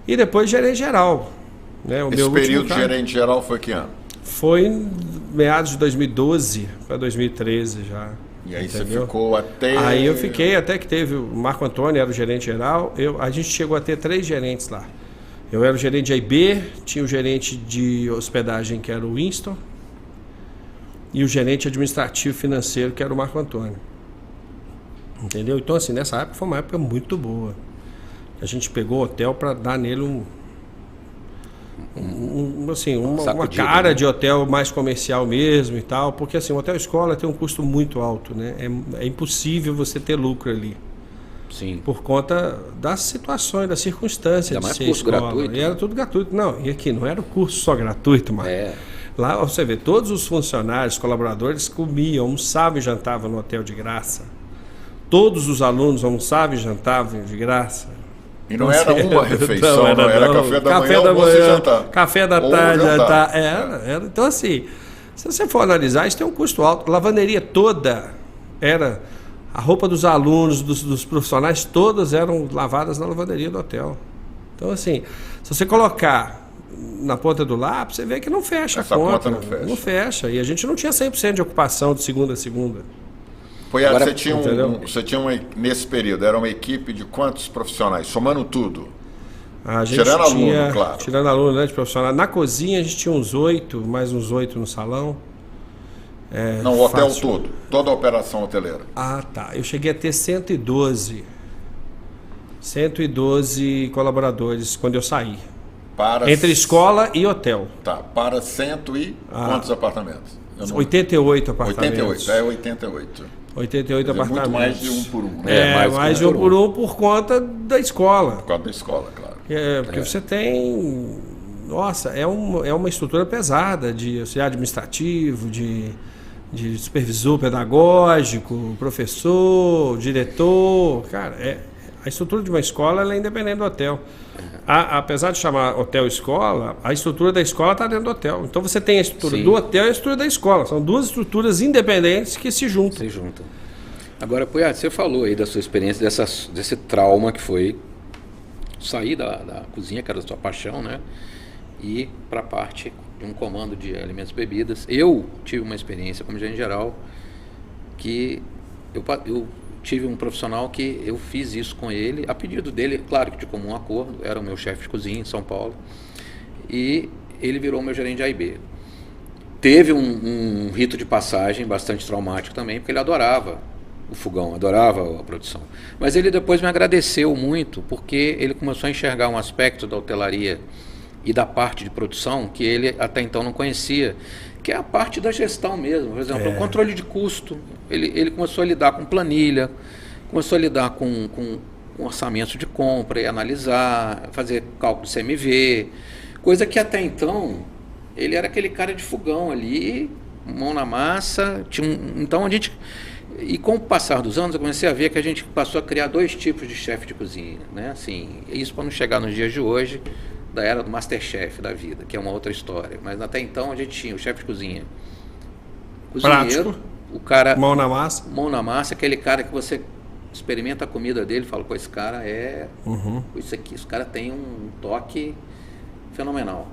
e depois gerente geral. Né? Esse período de gerente geral foi que ano? Foi em meados de 2012 para 2013 já. E aí entendeu? Você ficou até... Aí eu fiquei até que teve o Marco Antônio, era o gerente geral. A gente chegou a ter 3 gerentes lá. Eu era o gerente de AIB, tinha o gerente de hospedagem, que era o Winston, e o gerente administrativo financeiro, que era o Marco Antônio. Entendeu? Então, assim, nessa época foi uma época muito boa. A gente pegou o hotel para dar nele uma cara, né? De hotel mais comercial mesmo e tal, porque assim, o hotel escola tem um custo muito alto, né? É impossível você ter lucro ali. Sim. Por conta das situações, das circunstâncias ainda de mais ser curso escola. gratuito. E era tudo gratuito. Não, e aqui não era o curso só gratuito, mas lá você vê, todos os funcionários, colaboradores comiam, almoçavam e jantavam no hotel de graça. Todos os alunos almoçavam e jantavam de graça. E não era uma refeição, não era café da manhã, jantar. Café da tarde, jantar. Era. Então, assim, se você for analisar, isso tem um custo alto. Lavanderia toda era... A roupa dos alunos, dos profissionais, todas eram lavadas na lavanderia do hotel. Então, assim, se você colocar na ponta do lápis, você vê que não fecha essa a conta. Não fecha. Não fecha. E a gente não tinha 100% de ocupação de segunda a segunda. Agora, você tinha nesse período, era uma equipe de quantos profissionais, somando tudo? A gente tirando aluno, claro. Tirando aluno, né, de profissional. Na cozinha a gente tinha uns 8, mais uns 8 no salão. Não, o hotel todo, toda a operação hoteleira. Ah, tá. Eu cheguei a ter 112 colaboradores quando eu saí. Entre escola e hotel. Tá, para quantos apartamentos? 88 apartamentos. 88. 88 apartamentos. Muito mais de um por um, né? Mais de um por um por conta da escola. Por conta da escola, claro. Porque você tem... Nossa, é uma estrutura pesada de auxiliar administrativo, de supervisor pedagógico, professor, diretor. Cara, a estrutura de uma escola ela é independente do hotel. Apesar de chamar hotel-escola, a estrutura da escola está dentro do hotel. Então você tem a estrutura do hotel e a estrutura da escola. São duas estruturas independentes que se juntam. Agora, Poiat, você falou aí da sua experiência, desse trauma que foi sair da cozinha, que era a sua paixão, né? E para a parte de um comando de alimentos e bebidas. Eu tive uma experiência como gerente geral que eu tive um profissional que eu fiz isso com ele, a pedido dele, claro que de comum acordo, era o meu chefe de cozinha em São Paulo, e ele virou meu gerente de AIB. Teve um rito de passagem bastante traumático também, porque ele adorava o fogão, adorava a produção. Mas ele depois me agradeceu muito, porque ele começou a enxergar um aspecto da hotelaria e da parte de produção que ele até então não conhecia, que é a parte da gestão mesmo. Por exemplo, o controle de custo. Ele começou a lidar com planilha, começou a lidar com orçamento de compra, e analisar, fazer cálculo de CMV, coisa que até então ele era aquele cara de fogão ali, mão na massa. Então a gente... E com o passar dos anos eu comecei a ver que a gente passou a criar 2 tipos de chefe de cozinha, né? Assim, isso para não chegar nos dias de hoje, da era do Masterchef da vida, que é uma outra história. Mas até então a gente tinha o chefe de cozinha, cozinheiro, prático, o cara... mão na massa. Mão na massa, aquele cara que você experimenta a comida dele e fala, pô, esse cara é... Isso aqui, esse cara tem um toque fenomenal.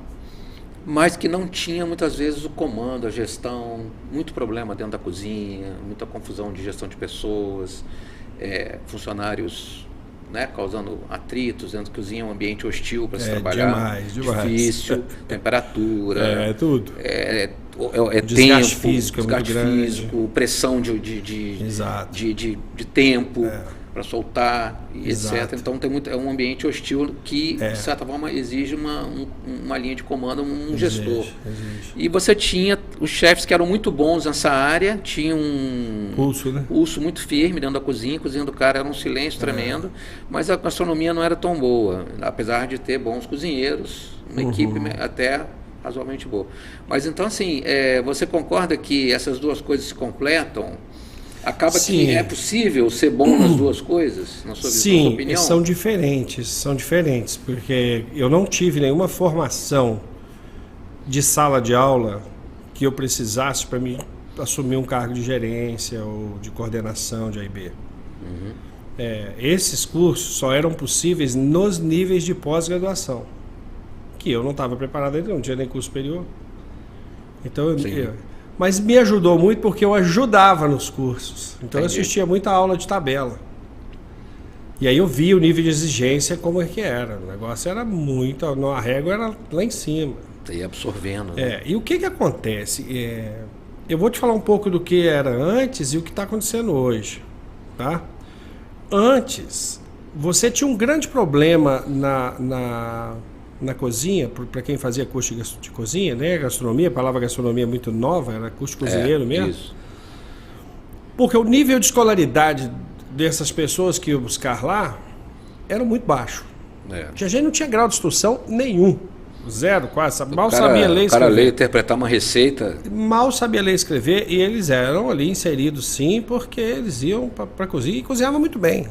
Mas que não tinha muitas vezes o comando, a gestão, muito problema dentro da cozinha, muita confusão de gestão de pessoas, funcionários, né, causando atritos dentro da cozinha, um ambiente hostil para se trabalhar, demais. difícil, temperatura, tudo. Desgaste tempo, físico, desgaste físico, pressão de tempo para soltar, e etc. Então é um ambiente hostil que, de certa forma, exige uma linha de comando, gestor. Exige. E você tinha os chefes que eram muito bons nessa área, tinha um pulso muito firme dentro da cozinha, a cozinha do cara era um silêncio tremendo, mas a gastronomia não era tão boa, apesar de ter bons cozinheiros, uma equipe até razoavelmente boa. Mas então, assim, você concorda que essas duas coisas se completam? Acaba que é possível ser bom nas duas coisas, na sua visão, na sua opinião? Sim, são diferentes, porque eu não tive nenhuma formação de sala de aula que eu precisasse para me assumir um cargo de gerência ou de coordenação de A&B. Esses cursos só eram possíveis nos níveis de pós-graduação, que eu não estava preparado ainda, não tinha nem curso superior. Então, mas me ajudou muito porque eu ajudava nos cursos. Então eu assistia muita aula de tabela. E aí eu via o nível de exigência como é que era. O negócio era muito... A régua era lá em cima. Você ia absorvendo. Né? E o que acontece? Eu vou te falar um pouco do que era antes e o que está acontecendo hoje. Tá? Antes, você tinha um grande problema na cozinha, para quem fazia curso de cozinha, né? Gastronomia, a palavra gastronomia é muito nova, era curso de cozinheiro mesmo. Isso. Porque o nível de escolaridade dessas pessoas que iam buscar lá era muito baixo. A gente não tinha grau de instrução nenhum. Zero, quase. Mal sabia ler e escrever. O cara ler e interpretar uma receita. Mal sabia ler e escrever, e eles eram ali inseridos sim, porque eles iam para a cozinha e cozinhavam muito bem.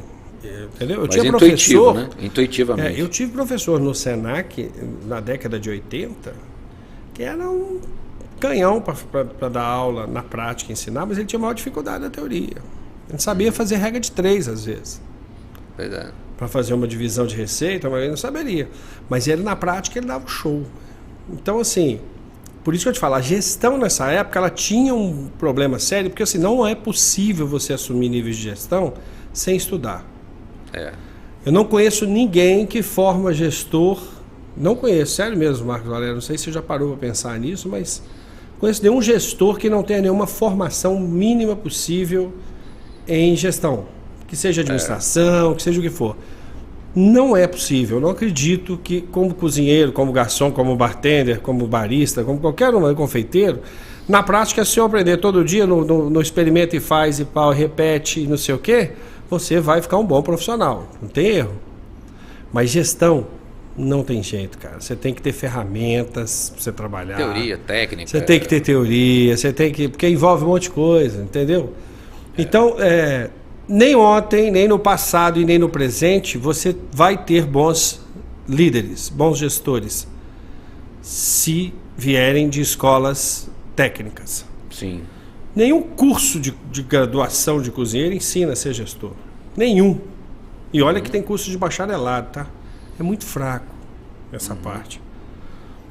Entendeu? Eu tinha professor, né? Intuitivamente. Eu tive professor no Senac na década de 80 que era um canhão para dar aula na prática, ensinar, mas ele tinha maior dificuldade na teoria. Ele sabia fazer regra de 3 às vezes. Pois é. Para fazer uma divisão de receita, mas ele não saberia. Mas ele na prática ele dava o show. Então assim, por isso que eu te falo, a gestão nessa época ela tinha um problema sério, porque assim, não é possível você assumir níveis de gestão sem estudar. Eu não conheço ninguém que forma gestor, não conheço, sério mesmo, Marcos Valério, não sei se você já parou para pensar nisso, mas conheço nenhum gestor que não tenha nenhuma formação mínima possível em gestão, que seja administração, que seja o que for. Não é possível, eu não acredito que como cozinheiro, como garçom, como bartender, como barista, como qualquer um confeiteiro, na prática se eu aprender todo dia, no experimenta e faz e pau, repete e não sei o quê, você vai ficar um bom profissional, não tem erro. Mas gestão não tem jeito, cara. Você tem que ter ferramentas para você trabalhar. Teoria, técnica. Você tem que ter teoria, você tem que... Porque envolve um monte de coisa, entendeu? Então, nem ontem, nem no passado e nem no presente, você vai ter bons líderes, bons gestores, se vierem de escolas técnicas. Sim. Nenhum curso de graduação de cozinheiro ensina a ser gestor. Nenhum. E olha que tem curso de bacharelado, tá? É muito fraco essa parte.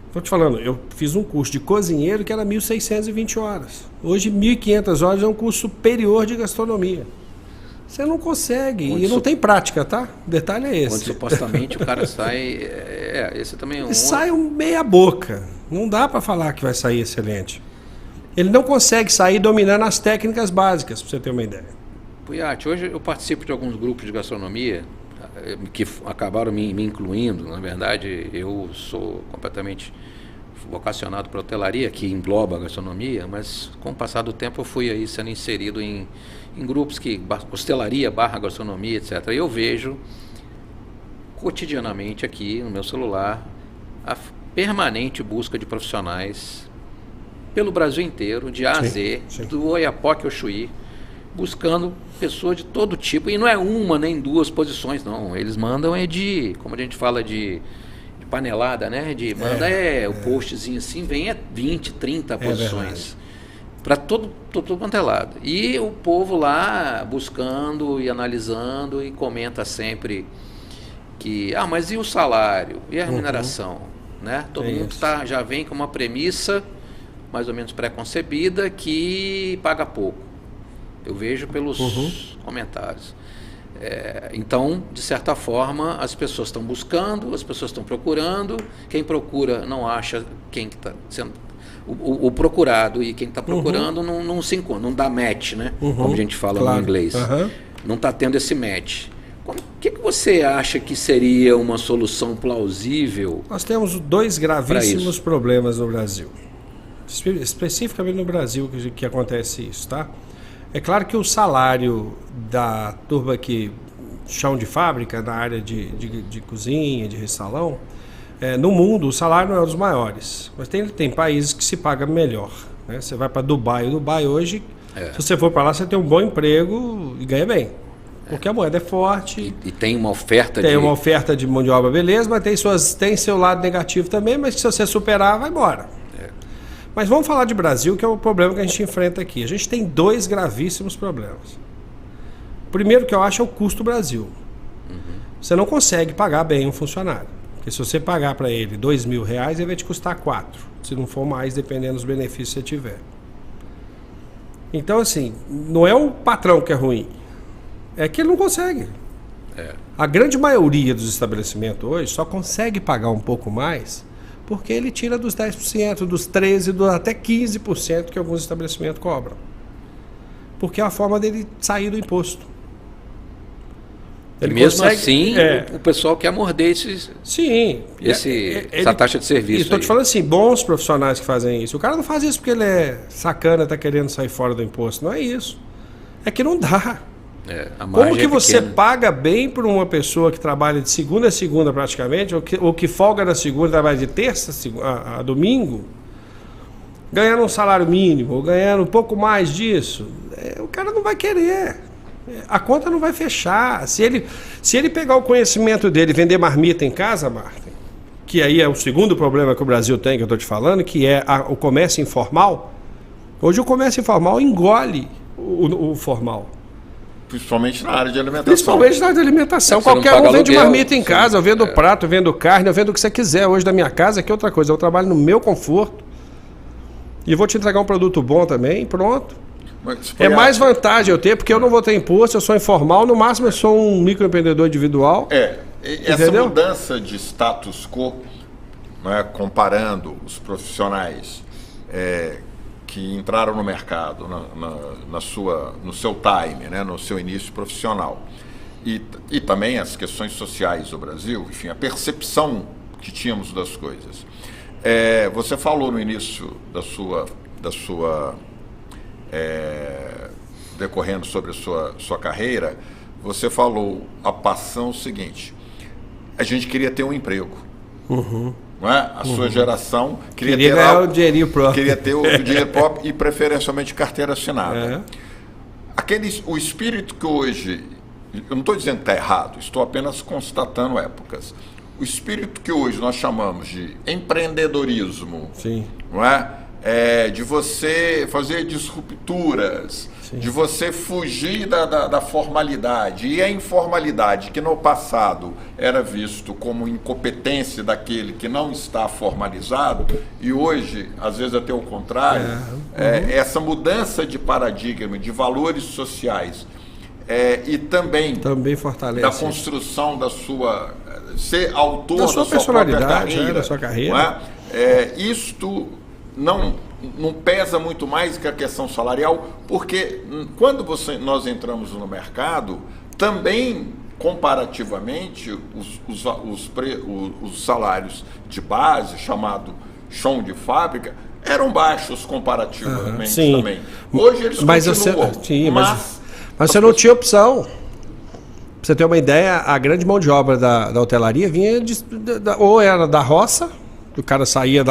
Estou te falando, eu fiz um curso de cozinheiro que era 1.620 horas. Hoje, 1.500 horas é um curso superior de gastronomia. Você não consegue. E não tem prática, tá? O detalhe é esse. Onde supostamente o cara sai... esse também é um... Sai meia boca. Não dá para falar que vai sair excelente. Ele não consegue sair dominando as técnicas básicas, para você ter uma ideia. Puiati, hoje eu participo de alguns grupos de gastronomia que acabaram me incluindo. Na verdade, eu sou completamente vocacionado para a hotelaria, que engloba a gastronomia, mas com o passar do tempo eu fui aí sendo inserido em grupos que hostelaria, gastronomia, etc. E eu vejo cotidianamente aqui no meu celular a permanente busca de profissionais pelo Brasil inteiro, de A a Z, do Oiapoque ao Chuí, buscando pessoas de todo tipo, e não é uma nem duas posições, não. Eles mandam como a gente fala, de panelada, né? Manda o postzinho assim, vem 20, 30 posições. Para todo quanto é lado. E o povo lá buscando e analisando e comenta sempre que, mas e o salário? E a remuneração? Né? Todo mundo já vem com uma premissa mais ou menos pré-concebida que paga pouco. Eu vejo pelos comentários. Então, de certa forma, as pessoas estão buscando, as pessoas estão procurando. Quem procura não acha quem está sendo... O procurado e quem está procurando não se encontra, não dá match, né? Como a gente fala no inglês. Não está tendo esse match. O que você acha que seria uma solução plausível? Nós temos 2 gravíssimos problemas no Brasil. Especificamente no Brasil que acontece isso, tá? É claro que o salário da turma que chão de fábrica, na área de cozinha, de salão, no mundo o salário não é dos maiores, mas tem países que se paga melhor, né? Você vai para Dubai. Dubai hoje, se você for para lá, você tem um bom emprego e ganha bem, porque a moeda é forte. E tem uma oferta uma oferta de mão de obra, beleza, mas tem seu lado negativo também, mas se você superar, vai embora. Mas vamos falar de Brasil, que é o problema que a gente enfrenta aqui. A gente tem 2 gravíssimos problemas. O primeiro que eu acho é o custo Brasil. Você não consegue pagar bem um funcionário. Porque se você pagar para ele R$2.000, ele vai te custar 4, se não for mais, dependendo dos benefícios que você tiver. Então, assim, não é o patrão que é ruim, é que ele não consegue. A grande maioria dos estabelecimentos hoje só consegue pagar um pouco mais porque ele tira dos 10%, dos 13%, até 15% que alguns estabelecimentos cobram. Porque é a forma dele sair do imposto. Ele mesmo assim, o pessoal quer morder essa taxa de serviço. Estou te falando assim, bons profissionais que fazem isso. O cara não faz isso porque ele é sacana, está querendo sair fora do imposto. Não é isso. É que não dá. Como que você paga bem para uma pessoa que trabalha de segunda a segunda praticamente, ou que folga na segunda, trabalha de terça a domingo, ganhando um salário mínimo, ou ganhando um pouco mais disso? O cara não vai querer. A conta não vai fechar. Se ele pegar o conhecimento dele e vender marmita em casa, Martin, que aí é o segundo problema que o Brasil tem, que eu estou te falando, que é o comércio informal. Hoje o comércio informal engole o formal. Principalmente na área de alimentação. Principalmente na área de alimentação. Qualquer um vende marmita em casa, eu vendo prato, eu vendo carne, eu vendo o que você quiser. Hoje da minha casa, que é outra coisa. Eu trabalho no meu conforto e vou te entregar um produto bom também, pronto. É mais vantagem eu ter, porque eu não vou ter imposto, eu sou informal, no máximo eu sou um microempreendedor individual. Essa mudança de status quo, né, comparando os profissionais que entraram no mercado no seu time, né, no seu início profissional, e também as questões sociais do Brasil, enfim, a percepção que tínhamos das coisas. Você falou no início da sua decorrendo sobre a sua carreira, você falou a passão seguinte: a gente queria ter um emprego, não é? A sua geração queria ter o dinheirinho próprio, queria ter o dinheiro próprio e preferencialmente carteira assinada. O espírito que hoje, eu não estou dizendo que está errado, estou apenas constatando épocas. O espírito que hoje nós chamamos de empreendedorismo, não é? De você fazer disrupturas, de você fugir da formalidade. E a informalidade, que no passado era visto como incompetência daquele que não está formalizado, e hoje, às vezes até o contrário, essa mudança de paradigma, de valores sociais, e também fortalece da construção da sua... ser autor da sua personalidade, da sua carreira. Isto... não pesa muito mais que a questão salarial, porque quando nós entramos no mercado, também comparativamente os salários de base, chamado chão de fábrica, eram baixos comparativamente também. Hoje eles continuam, mas você não tinha opção. Pra você ter uma ideia, a grande mão de obra da hotelaria vinha ou era da roça, o cara saía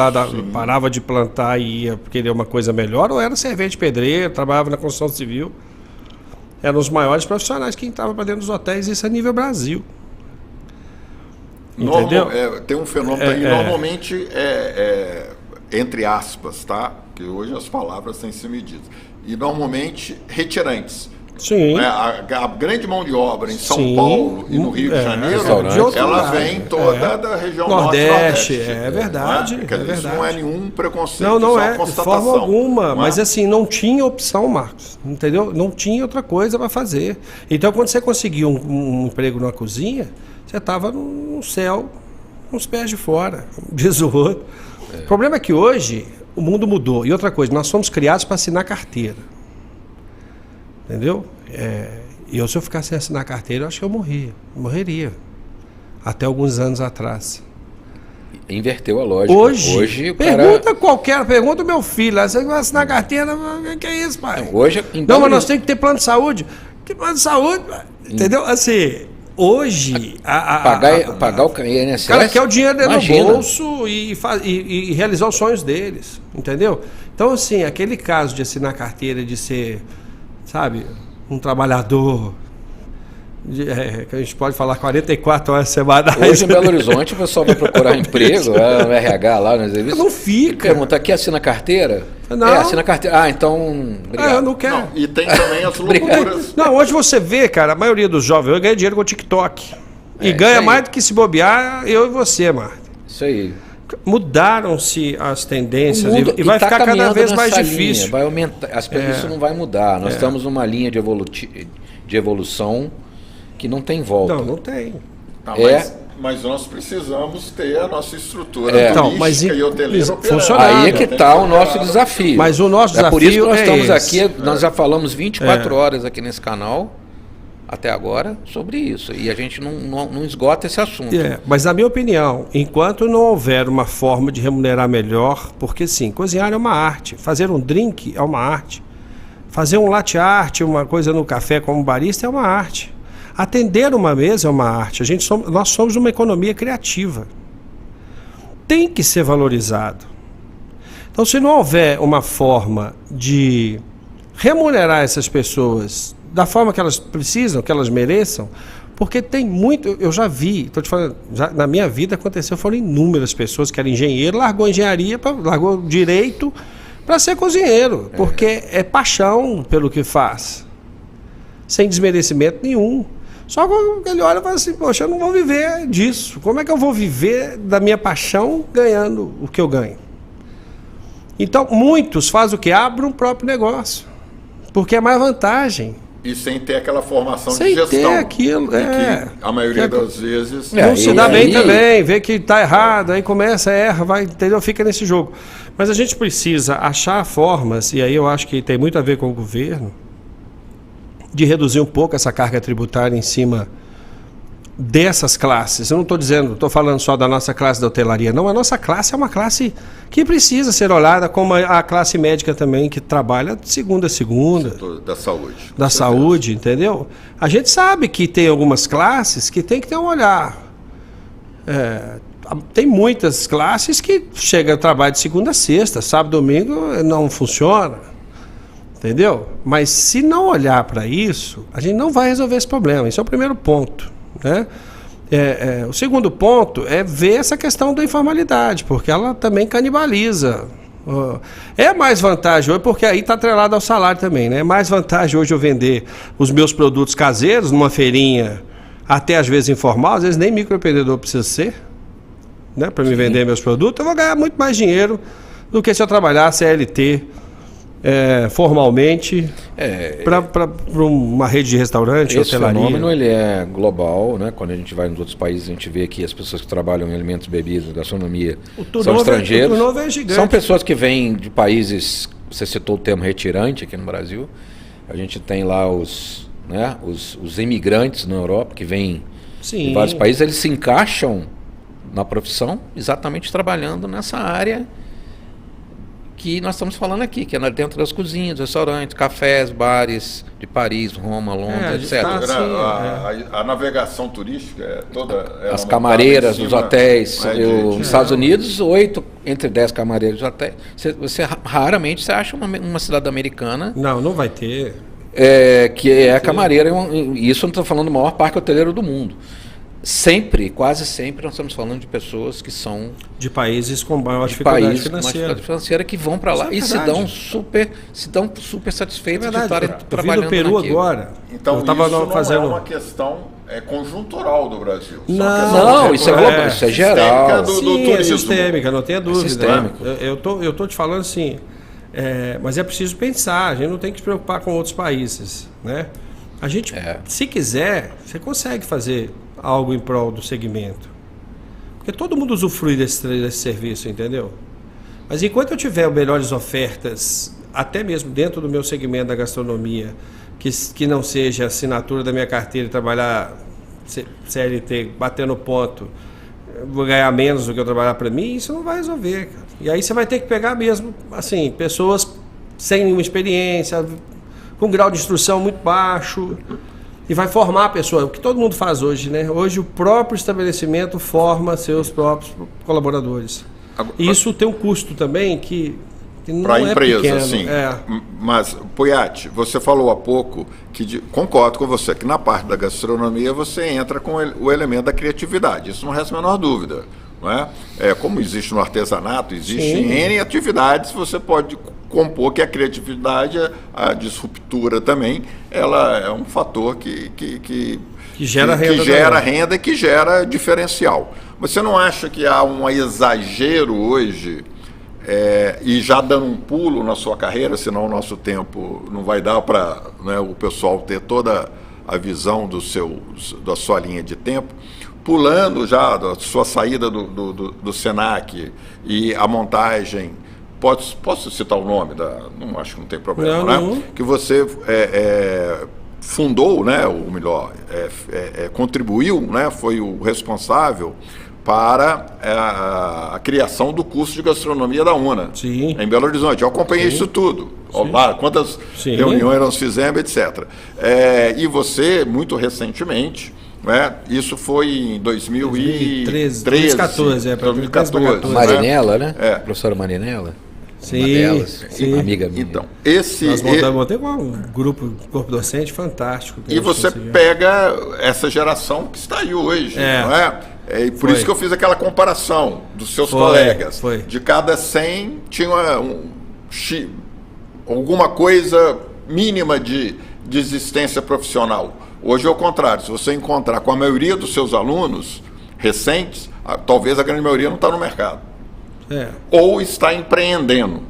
parava de plantar e ia querer uma coisa melhor, ou era servente de pedreiro, trabalhava na construção civil. Eram os maiores profissionais que entravam para dentro dos hotéis, isso a nível Brasil. Entendeu? Tem um fenômeno aí, normalmente entre aspas, tá? Que hoje as palavras têm que ser medidas. E normalmente retirantes. Sim. Né? A grande mão de obra em São Paulo e no Rio de Janeiro, de ela vem toda da região Nordeste. Nordeste. É verdade. Né? Isso não é nenhum preconceito. Não é é, de forma alguma. Mas assim, não tinha opção, Marcos. Entendeu? Não tinha outra coisa para fazer. Então, quando você conseguia um emprego numa cozinha, você estava no céu, uns pés de fora, diz o outro. O problema é que hoje o mundo mudou. E outra coisa, nós fomos criados para assinar carteira. Entendeu? E se eu ficasse sem assinar carteira, eu acho que eu morreria. Até alguns anos atrás. Inverteu a lógica. Hoje pergunta o meu filho. Você vai assinar carteira? O que é isso, pai? Hoje, não, mas nós temos que ter plano de saúde. Que plano de saúde? Entendeu? Assim, hoje... Pagar o INSS... O cara quer o dinheiro dele no bolso e realizar os sonhos deles. Entendeu? Então, assim, aquele caso de assinar carteira, de ser... Sabe, um trabalhador que a gente pode falar 44 horas semanais. Hoje em Belo Horizonte o pessoal vai procurar emprego, no RH lá, nas revistas. Não fica. Pergunta, aqui assina carteira? Não. Assina carteira. Ah, então, obrigado. Eu não quero. Não, e tem também as loucuras. Não, hoje você vê, cara, a maioria dos jovens ganha dinheiro com o TikTok. E ganha mais do que se bobear eu e você, Marta. Isso aí. Mudaram-se as tendências e vai ficar cada vez mais difícil. Vai aumentar, isso não vai mudar. Nós estamos numa linha de evolução que não tem volta. Não tem. Mas nós precisamos ter a nossa estrutura turística e hoteleira funcionar. Aí é que está o nosso desafio. Mas o nosso desafio por isso que nós estamos aqui, nós já falamos 24 horas aqui nesse canal, até agora, sobre isso. E a gente não esgota esse assunto. Mas na minha opinião, enquanto não houver uma forma de remunerar melhor, porque sim, cozinhar é uma arte, fazer um drink é uma arte, fazer um latte art, uma coisa no café como barista é uma arte, atender uma mesa é uma arte. Nós somos uma economia criativa. Tem que ser valorizado. Então, se não houver uma forma de remunerar essas pessoas da forma que elas precisam, que elas mereçam, porque tem muito, eu já vi, estou te falando, na minha vida aconteceu, foram inúmeras pessoas que eram engenheiro, largou engenharia, largou direito para ser cozinheiro, porque é paixão pelo que faz, sem desmerecimento nenhum. Só que ele olha e fala assim, poxa, eu não vou viver disso, como é que eu vou viver da minha paixão ganhando o que eu ganho? Então, muitos fazem o que? Abrem um próprio negócio, porque é mais vantagem. E sem ter aquela formação de gestão. Sem ter aquilo, que a maioria das vezes... Não se dá bem também, vê que está errado, aí começa, erra, vai, entendeu? Fica nesse jogo. Mas a gente precisa achar formas, e aí eu acho que tem muito a ver com o governo, de reduzir um pouco essa carga tributária em cima dessas classes. Eu não estou falando só da nossa classe da hotelaria, não. A nossa classe é uma classe que precisa ser olhada como a classe médica também, que trabalha de segunda a segunda. Da saúde. Da saúde, entendeu? A gente sabe que tem algumas classes que tem que ter um olhar. Tem muitas classes que chegam a trabalho de segunda a sexta, sábado, domingo não funciona. Entendeu? Mas se não olhar para isso, a gente não vai resolver esse problema. Esse é o primeiro ponto. Né? O segundo ponto é ver essa questão da informalidade, porque ela também canibaliza. É mais vantagem hoje, porque aí está atrelado ao salário também, né? É mais vantagem hoje eu vender os meus produtos caseiros numa feirinha, até às vezes informal, às vezes nem microempreendedor precisa ser, né? Para me vender meus produtos, eu vou ganhar muito mais dinheiro do que se eu trabalhar CLT formalmente para uma rede de restaurante, esse hotelaria. Esse fenômeno ele é global, né? Quando a gente vai nos outros países, a gente vê que as pessoas que trabalham em alimentos, bebidas, gastronomia são estrangeiros. O turnover é gigante. São pessoas que vêm de países, você citou o termo retirante aqui no Brasil, a gente tem lá os imigrantes na Europa que vêm de vários países, eles se encaixam na profissão exatamente trabalhando nessa área que nós estamos falando aqui, que é dentro das cozinhas, restaurantes, cafés, bares de Paris, Roma, Londres, etc. A navegação turística é toda... As camareiras dos hotéis. Nos Estados Unidos, 8 entre 10 camareiros dos hotéis. Raramente você acha uma cidade americana... Não vai ter. Que é a camareira. Isso eu não estou falando do maior parque hoteleiro do mundo. quase sempre, nós estamos falando de pessoas que são de países com maior dificuldade financeira que vão para lá e se dão super satisfeitos de estarem trabalhando no Peru naquilo. Agora. Então isso não é uma questão conjuntural do Brasil. Não, isso é geral. Do turismo. É sistêmica, não tenha dúvida. Eu tô te falando assim, mas é preciso pensar, a gente não tem que se preocupar com outros países, né? A gente, se quiser, você consegue fazer algo em prol do segmento. Porque todo mundo usufrui desse serviço, entendeu? Mas enquanto eu tiver melhores ofertas, até mesmo dentro do meu segmento da gastronomia, que não seja a assinatura da minha carteira e trabalhar CLT, batendo ponto, vou ganhar menos do que eu trabalhar para mim, isso não vai resolver, cara. E aí você vai ter que pegar mesmo, assim, pessoas sem nenhuma experiência, com grau de instrução muito baixo, e vai formar a pessoa, o que todo mundo faz hoje, né? Hoje o próprio estabelecimento forma seus próprios colaboradores. E isso tem um custo também que não para a empresa, pequeno. Sim. Mas, Poiati, você falou há pouco, concordo com você, que na parte da gastronomia você entra com o elemento da criatividade, isso não resta a menor dúvida. Não é? Como existe no artesanato, existem N atividades, você pode compor que a criatividade, a disruptura também, ela é um fator que gera renda, renda e que gera diferencial. Você não acha que há um exagero hoje, e já dando um pulo na sua carreira, senão o nosso tempo não vai dar para, né, o pessoal ter toda a visão da sua linha de tempo, pulando já da sua saída do Senac e a montagem, posso citar o nome? Não acho que não tem problema, né? Que você fundou, né, ou melhor, contribuiu, né, foi o responsável para a criação do curso de gastronomia da UNA, em Belo Horizonte. Eu acompanhei isso tudo. Lá, quantas reuniões nós fizemos, etc. E você, muito recentemente, isso foi em 2013, 2014. Marinella, né? Professora Marinella. Sim, uma delas, sim. Amiga minha. Então, nós montamos um grupo, corpo docente fantástico. E você pega essa geração que está aí hoje, não é? E por isso que eu fiz aquela comparação dos seus colegas. De cada 100 tinha alguma coisa mínima de existência profissional. Hoje é o contrário. Se você encontrar com a maioria dos seus alunos recentes, talvez a grande maioria não está no mercado. Ou está empreendendo.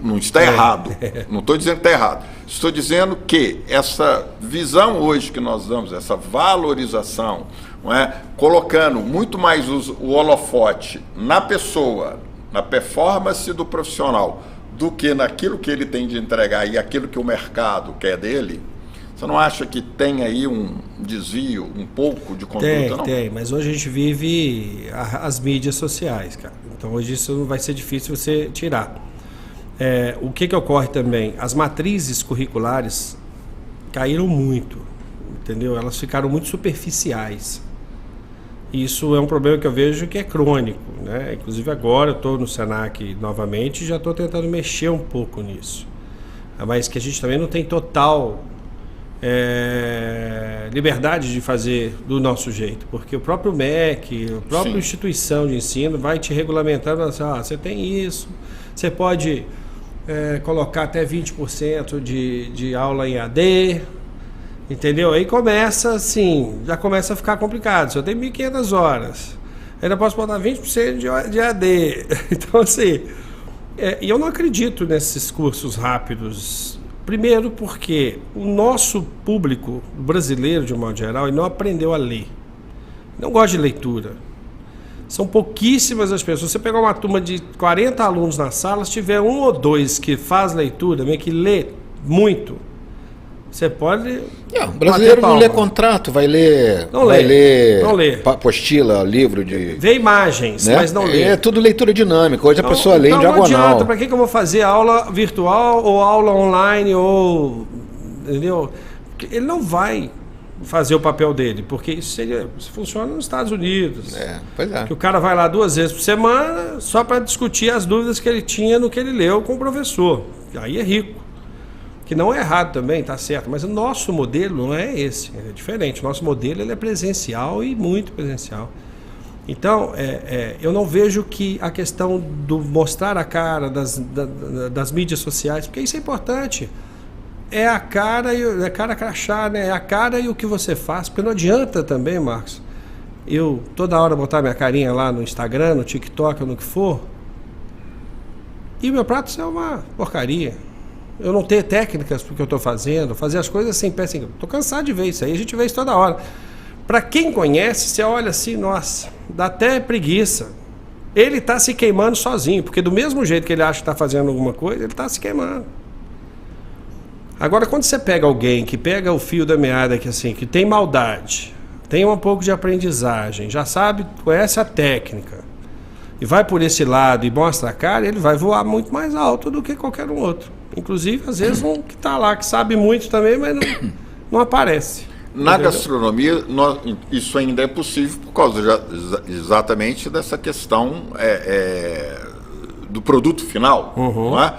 Não está errado. Não estou dizendo que está errado. Estou dizendo que essa visão hoje que nós damos, essa valorização, não é? Colocando muito mais o holofote na pessoa, na performance do profissional, do que naquilo que ele tem de entregar e aquilo que o mercado quer dele. Você não acha que tem aí um desvio, um pouco de conduta, não? Tem, mas hoje a gente vive as mídias sociais, cara. Então hoje isso não vai ser difícil você tirar. O que ocorre também? As matrizes curriculares caíram muito, entendeu? Elas ficaram muito superficiais. Isso é um problema que eu vejo que é crônico, né? Inclusive agora eu estou no Senac novamente e já estou tentando mexer um pouco nisso. Mas que a gente também não tem total liberdade de fazer do nosso jeito, porque o próprio MEC, a própria instituição de ensino vai te regulamentando assim, você tem isso, você pode colocar até 20% de aula em AD, entendeu? Aí começa assim, já começa a ficar complicado. Se eu tenho 1.500 horas, ainda posso botar 20% de AD. Então assim, e eu não acredito nesses cursos rápidos. Primeiro porque o nosso público brasileiro, de um modo geral, ele não aprendeu a ler. Não gosta de leitura. São pouquíssimas as pessoas. Você pegar uma turma de 40 alunos na sala, se tiver um ou dois que faz leitura, meio que lê muito, você pode... O brasileiro não lê contrato, vai ler... Não lê. Apostila, livro de... Vê imagens, né? Mas não lê. É tudo leitura dinâmica. Hoje a pessoa lê em diagonal. Não adianta. Para que eu vou fazer aula virtual ou aula online ou... Entendeu? Ele não vai fazer o papel dele, porque isso funciona nos Estados Unidos. Pois é. Que o cara vai lá 2 vezes por semana só para discutir as dúvidas que ele tinha no que ele leu com o professor. Aí é rico. que não é errado também, tá certo, mas o nosso modelo não é esse, é diferente. O nosso modelo ele é presencial e muito presencial. Então, eu não vejo que a questão do mostrar a cara das mídias sociais, porque isso é importante, é a cara e a cara crachá, né? É a cara e o que você faz, porque não adianta também, Marcos, eu toda hora botar minha carinha lá no Instagram, no TikTok ou no que for, e meu prato é uma porcaria. Eu não ter técnicas pro que eu estou fazendo, fazer as coisas sem pé, sem... Estou cansado de ver isso aí, a gente vê isso toda hora. Para quem conhece, você olha assim, nossa, dá até preguiça. Ele está se queimando sozinho, porque do mesmo jeito que ele acha que está fazendo alguma coisa, ele está se queimando. Agora, quando você pega alguém que pega o fio da meada, que assim, que tem maldade, tem um pouco de aprendizagem, já sabe, conhece a técnica, e vai por esse lado e mostra a cara, ele vai voar muito mais alto do que qualquer um outro. Inclusive, às vezes, um que está lá, que sabe muito também, mas não aparece. Na gastronomia, isso ainda é possível por causa exatamente dessa questão do produto final. Não é?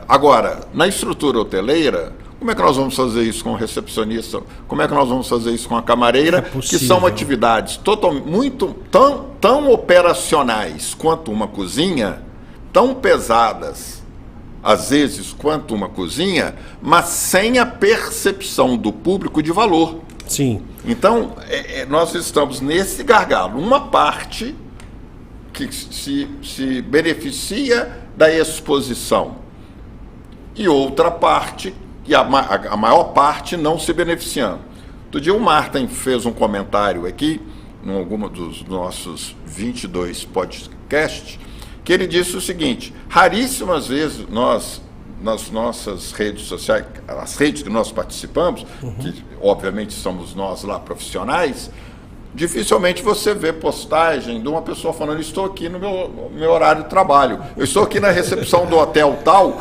Agora, na estrutura hoteleira, como é que nós vamos fazer isso com o recepcionista? Como é que nós vamos fazer isso com a camareira? Que são atividades tão operacionais quanto uma cozinha, tão pesadas às vezes quanto uma cozinha, mas sem a percepção do público de valor. Sim. Então, nós estamos nesse gargalo. Uma parte que se beneficia da exposição e outra parte, e a maior parte não se beneficiando. Outro dia o Martin fez um comentário aqui, em algum dos nossos 22 podcasts, que ele disse o seguinte: raríssimas vezes nós, nas nossas redes sociais, as redes que nós participamos, que obviamente somos nós lá profissionais, dificilmente você vê postagem de uma pessoa falando, estou aqui no meu horário de trabalho, eu estou aqui na recepção do hotel tal,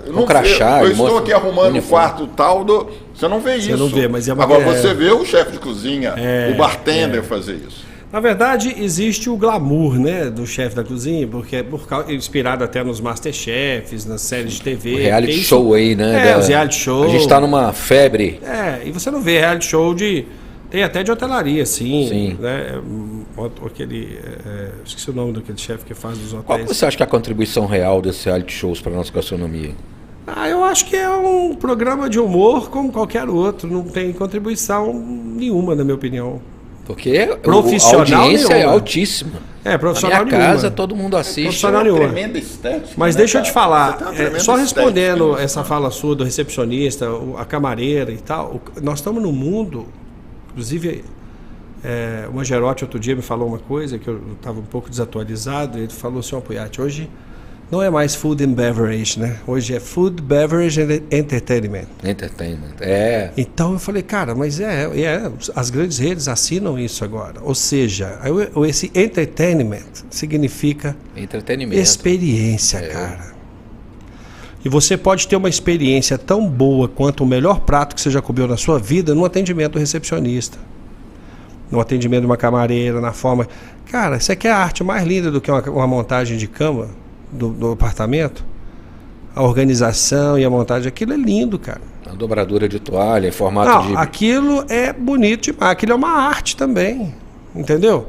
eu estou aqui arrumando o quarto tal, você não vê isso. Não vê, mas agora você vê o chefe de cozinha, o bartender fazer isso. Na verdade, existe o glamour, né, do chefe da cozinha, porque é inspirado até nos Masterchefs, nas séries de TV. O reality show aí, né? Os reality show. A gente está numa febre. E você não vê reality show tem até de hotelaria, sim. Né? Esqueci o nome daquele chefe que faz dos hotéis. Qual você acha que é a contribuição real desses reality shows para a nossa gastronomia? Eu acho que é um programa de humor como qualquer outro. Não tem contribuição nenhuma, na minha opinião. Porque profissional a audiência nenhuma. É altíssima. Profissional na minha casa todo mundo assiste. Profissional nenhuma. Tremenda estética. Mas deixa eu te falar, só respondendo estética, essa fala sua do recepcionista, a camareira e tal, nós estamos num mundo, inclusive o Mangerotti outro dia me falou uma coisa que eu estava um pouco desatualizado, ele falou assim, Puiati, hoje não é mais food and beverage, né? Hoje é food, beverage and entertainment. Então eu falei, cara, mas as grandes redes assinam isso agora. Ou seja, esse entertainment significa experiência, cara. E você pode ter uma experiência tão boa quanto o melhor prato que você já comeu na sua vida no atendimento do recepcionista, no atendimento de uma camareira, na forma... Cara, isso aqui é a arte mais linda do que uma montagem de cama do apartamento, a organização e a montagem, aquilo é lindo, cara. A dobradura de toalha em formato de... aquilo é bonito demais, aquilo é uma arte também, entendeu?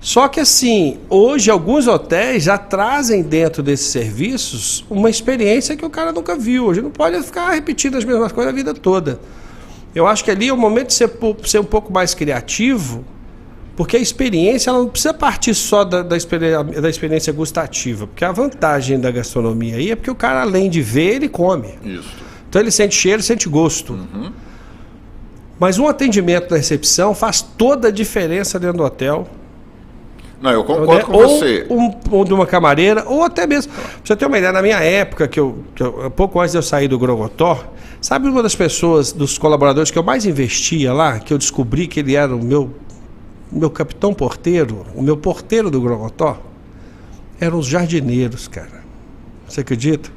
Só que assim, hoje alguns hotéis já trazem dentro desses serviços uma experiência que o cara nunca viu, hoje não pode ficar repetindo as mesmas coisas a vida toda. Eu acho que ali é o momento de ser um pouco mais criativo, porque a experiência ela não precisa partir só da experiência gustativa, porque a vantagem da gastronomia aí é porque o cara, além de ver, ele come. Isso. Então ele sente cheiro, sente gosto. Mas um atendimento na recepção faz toda a diferença dentro do hotel. Não, eu concordo com você. Ou de uma camareira, ou até mesmo... Pra você ter uma ideia, na minha época, pouco antes de eu sair do Grogotó, sabe uma das pessoas, dos colaboradores que eu mais investia lá, que eu descobri que ele era o meu capitão porteiro, o meu porteiro do Grogotó, eram os jardineiros, cara. Você acredita?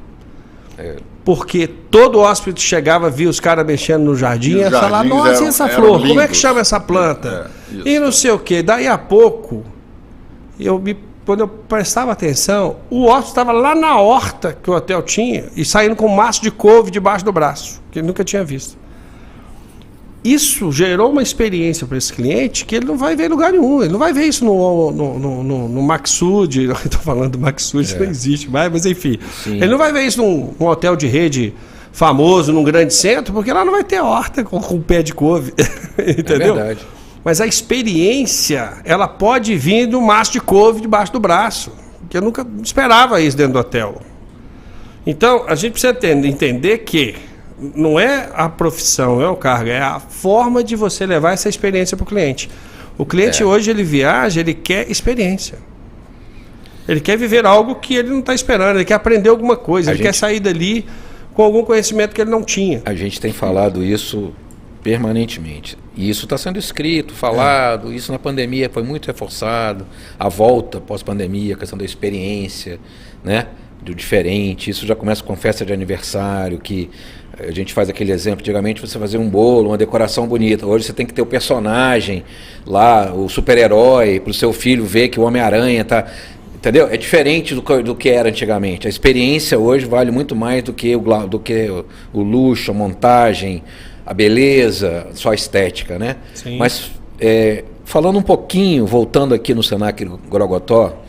Porque todo hóspede chegava, via os caras mexendo no jardim e falava, nossa, e essa flor? Como é que chama essa planta? E não sei o quê. Daí a pouco, eu me quando eu prestava atenção, o hóspede estava lá na horta que o hotel tinha e saindo com um maço de couve debaixo do braço, que ele nunca tinha visto. Isso gerou uma experiência para esse cliente que ele não vai ver em lugar nenhum. Ele não vai ver isso no Maxud. Estou falando do Maxud, não existe mais, mas enfim. Sim. Ele não vai ver isso num hotel de rede famoso, num grande centro, porque lá não vai ter horta com pé de couve. Entendeu? É verdade. Mas a experiência, ela pode vir de um maço de couve debaixo do braço. Que eu nunca esperava isso dentro do hotel. Então, a gente precisa entender que não é a profissão, não é o cargo, é a forma de você levar essa experiência para o cliente. O cliente hoje, ele viaja, ele quer experiência. Ele quer viver algo que ele não está esperando, ele quer aprender alguma coisa, quer sair dali com algum conhecimento que ele não tinha. A gente tem falado isso permanentemente. E isso está sendo escrito, falado, isso na pandemia foi muito reforçado, a volta pós-pandemia, a questão da experiência, né? Do diferente, isso já começa com festa de aniversário, que a gente faz aquele exemplo, antigamente você fazia um bolo, uma decoração bonita, hoje você tem que ter o personagem lá, o super-herói, para o seu filho ver que o Homem-Aranha está... Entendeu? É diferente do que era antigamente. A experiência hoje vale muito mais do que o luxo, a montagem, a beleza, só a estética, né? Sim. Mas falando um pouquinho, voltando aqui no Senac Gorogotó,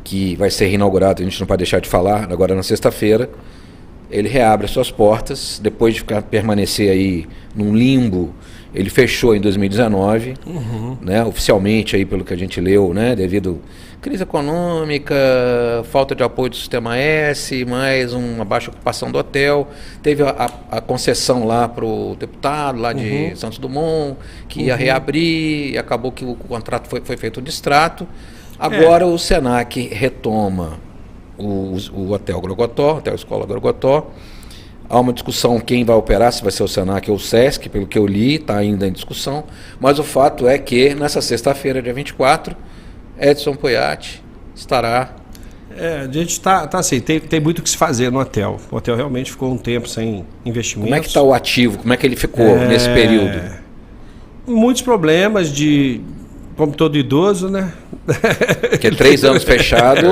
que vai ser reinaugurado, a gente não pode deixar de falar, agora na sexta-feira, ele reabre as suas portas, depois de permanecer aí num limbo, ele fechou em 2019, né, oficialmente, aí, pelo que a gente leu, né, devido à crise econômica, falta de apoio do Sistema S, mais uma baixa ocupação do hotel, teve a concessão lá para o deputado lá de Santos Dumont, que ia reabrir, e acabou que o contrato foi feito de extrato. Agora o Senac retoma o Hotel Gorogotó, Hotel Escola Gorogotó. Há uma discussão quem vai operar, se vai ser o Senac ou o Sesc, pelo que eu li, está ainda em discussão. Mas o fato é que nessa sexta-feira, dia 24, Edson Poiati estará... a gente está assim, tem muito o que se fazer no hotel. O hotel realmente ficou um tempo sem investimentos. Como é que está o ativo? Como é que ele ficou nesse período? Muitos problemas como todo idoso, né? Porque 3 anos fechado,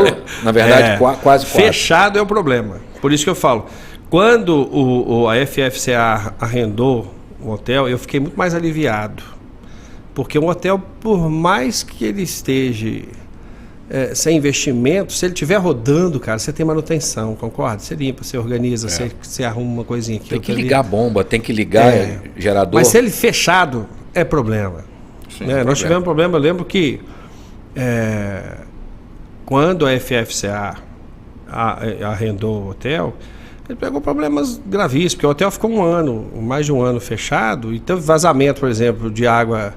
na verdade, quase 4. Fechado é o problema. Por isso que eu falo, quando a FFCA arrendou o hotel, eu fiquei muito mais aliviado. Porque um hotel, por mais que ele esteja sem investimento, se ele estiver rodando, cara, você tem manutenção, concorda? Você limpa, você organiza, você arruma uma coisinha aqui. Tem que ligar a bomba, tem que ligar gerador. Mas se ele fechado, é problema. Sim, nós tivemos problema, eu lembro que quando a FFCA arrendou o hotel, ele pegou problemas gravíssimos, porque o hotel ficou mais de um ano fechado, e teve vazamento, por exemplo, de água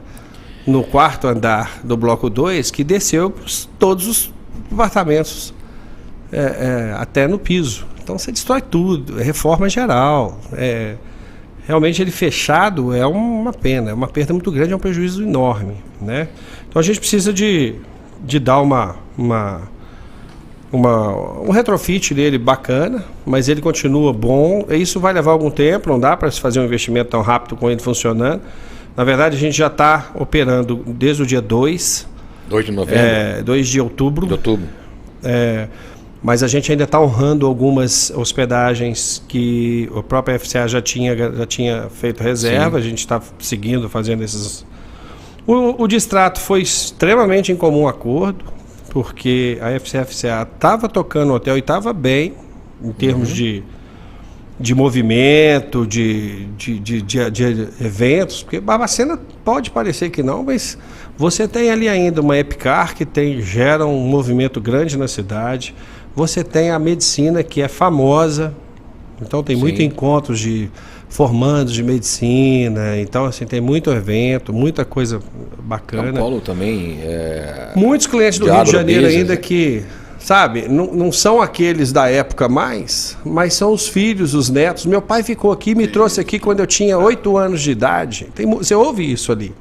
no 4º andar do bloco 2, que desceu todos os apartamentos até no piso. Então você destrói tudo, é reforma geral. Realmente ele fechado é uma pena, é uma perda muito grande, é um prejuízo enorme, né? Então a gente precisa de dar um retrofit dele bacana, mas ele continua bom. Isso vai levar algum tempo, não dá para se fazer um investimento tão rápido com ele funcionando. Na verdade, a gente já está operando desde o dia 2 de novembro? 2 de outubro. De outubro. Mas a gente ainda está honrando algumas hospedagens que a própria FCA já tinha feito reserva. Sim. A gente está seguindo, fazendo esses... O distrato foi extremamente em comum acordo, porque a FCA estava tocando o hotel e estava bem, em termos de movimento, de eventos, porque Barbacena pode parecer que não, mas você tem ali ainda uma Epicar que gera um movimento grande na cidade. Você tem a medicina, que é famosa, então tem muitos encontros de formandos de medicina, então assim, tem muito evento, muita coisa bacana. São Paulo também muitos clientes do Rio de Janeiro ainda que, sabe, não são aqueles da época mais, mas são os filhos, os netos. Meu pai ficou aqui, me trouxe aqui quando eu tinha 8 anos de idade. Você ouve isso ali.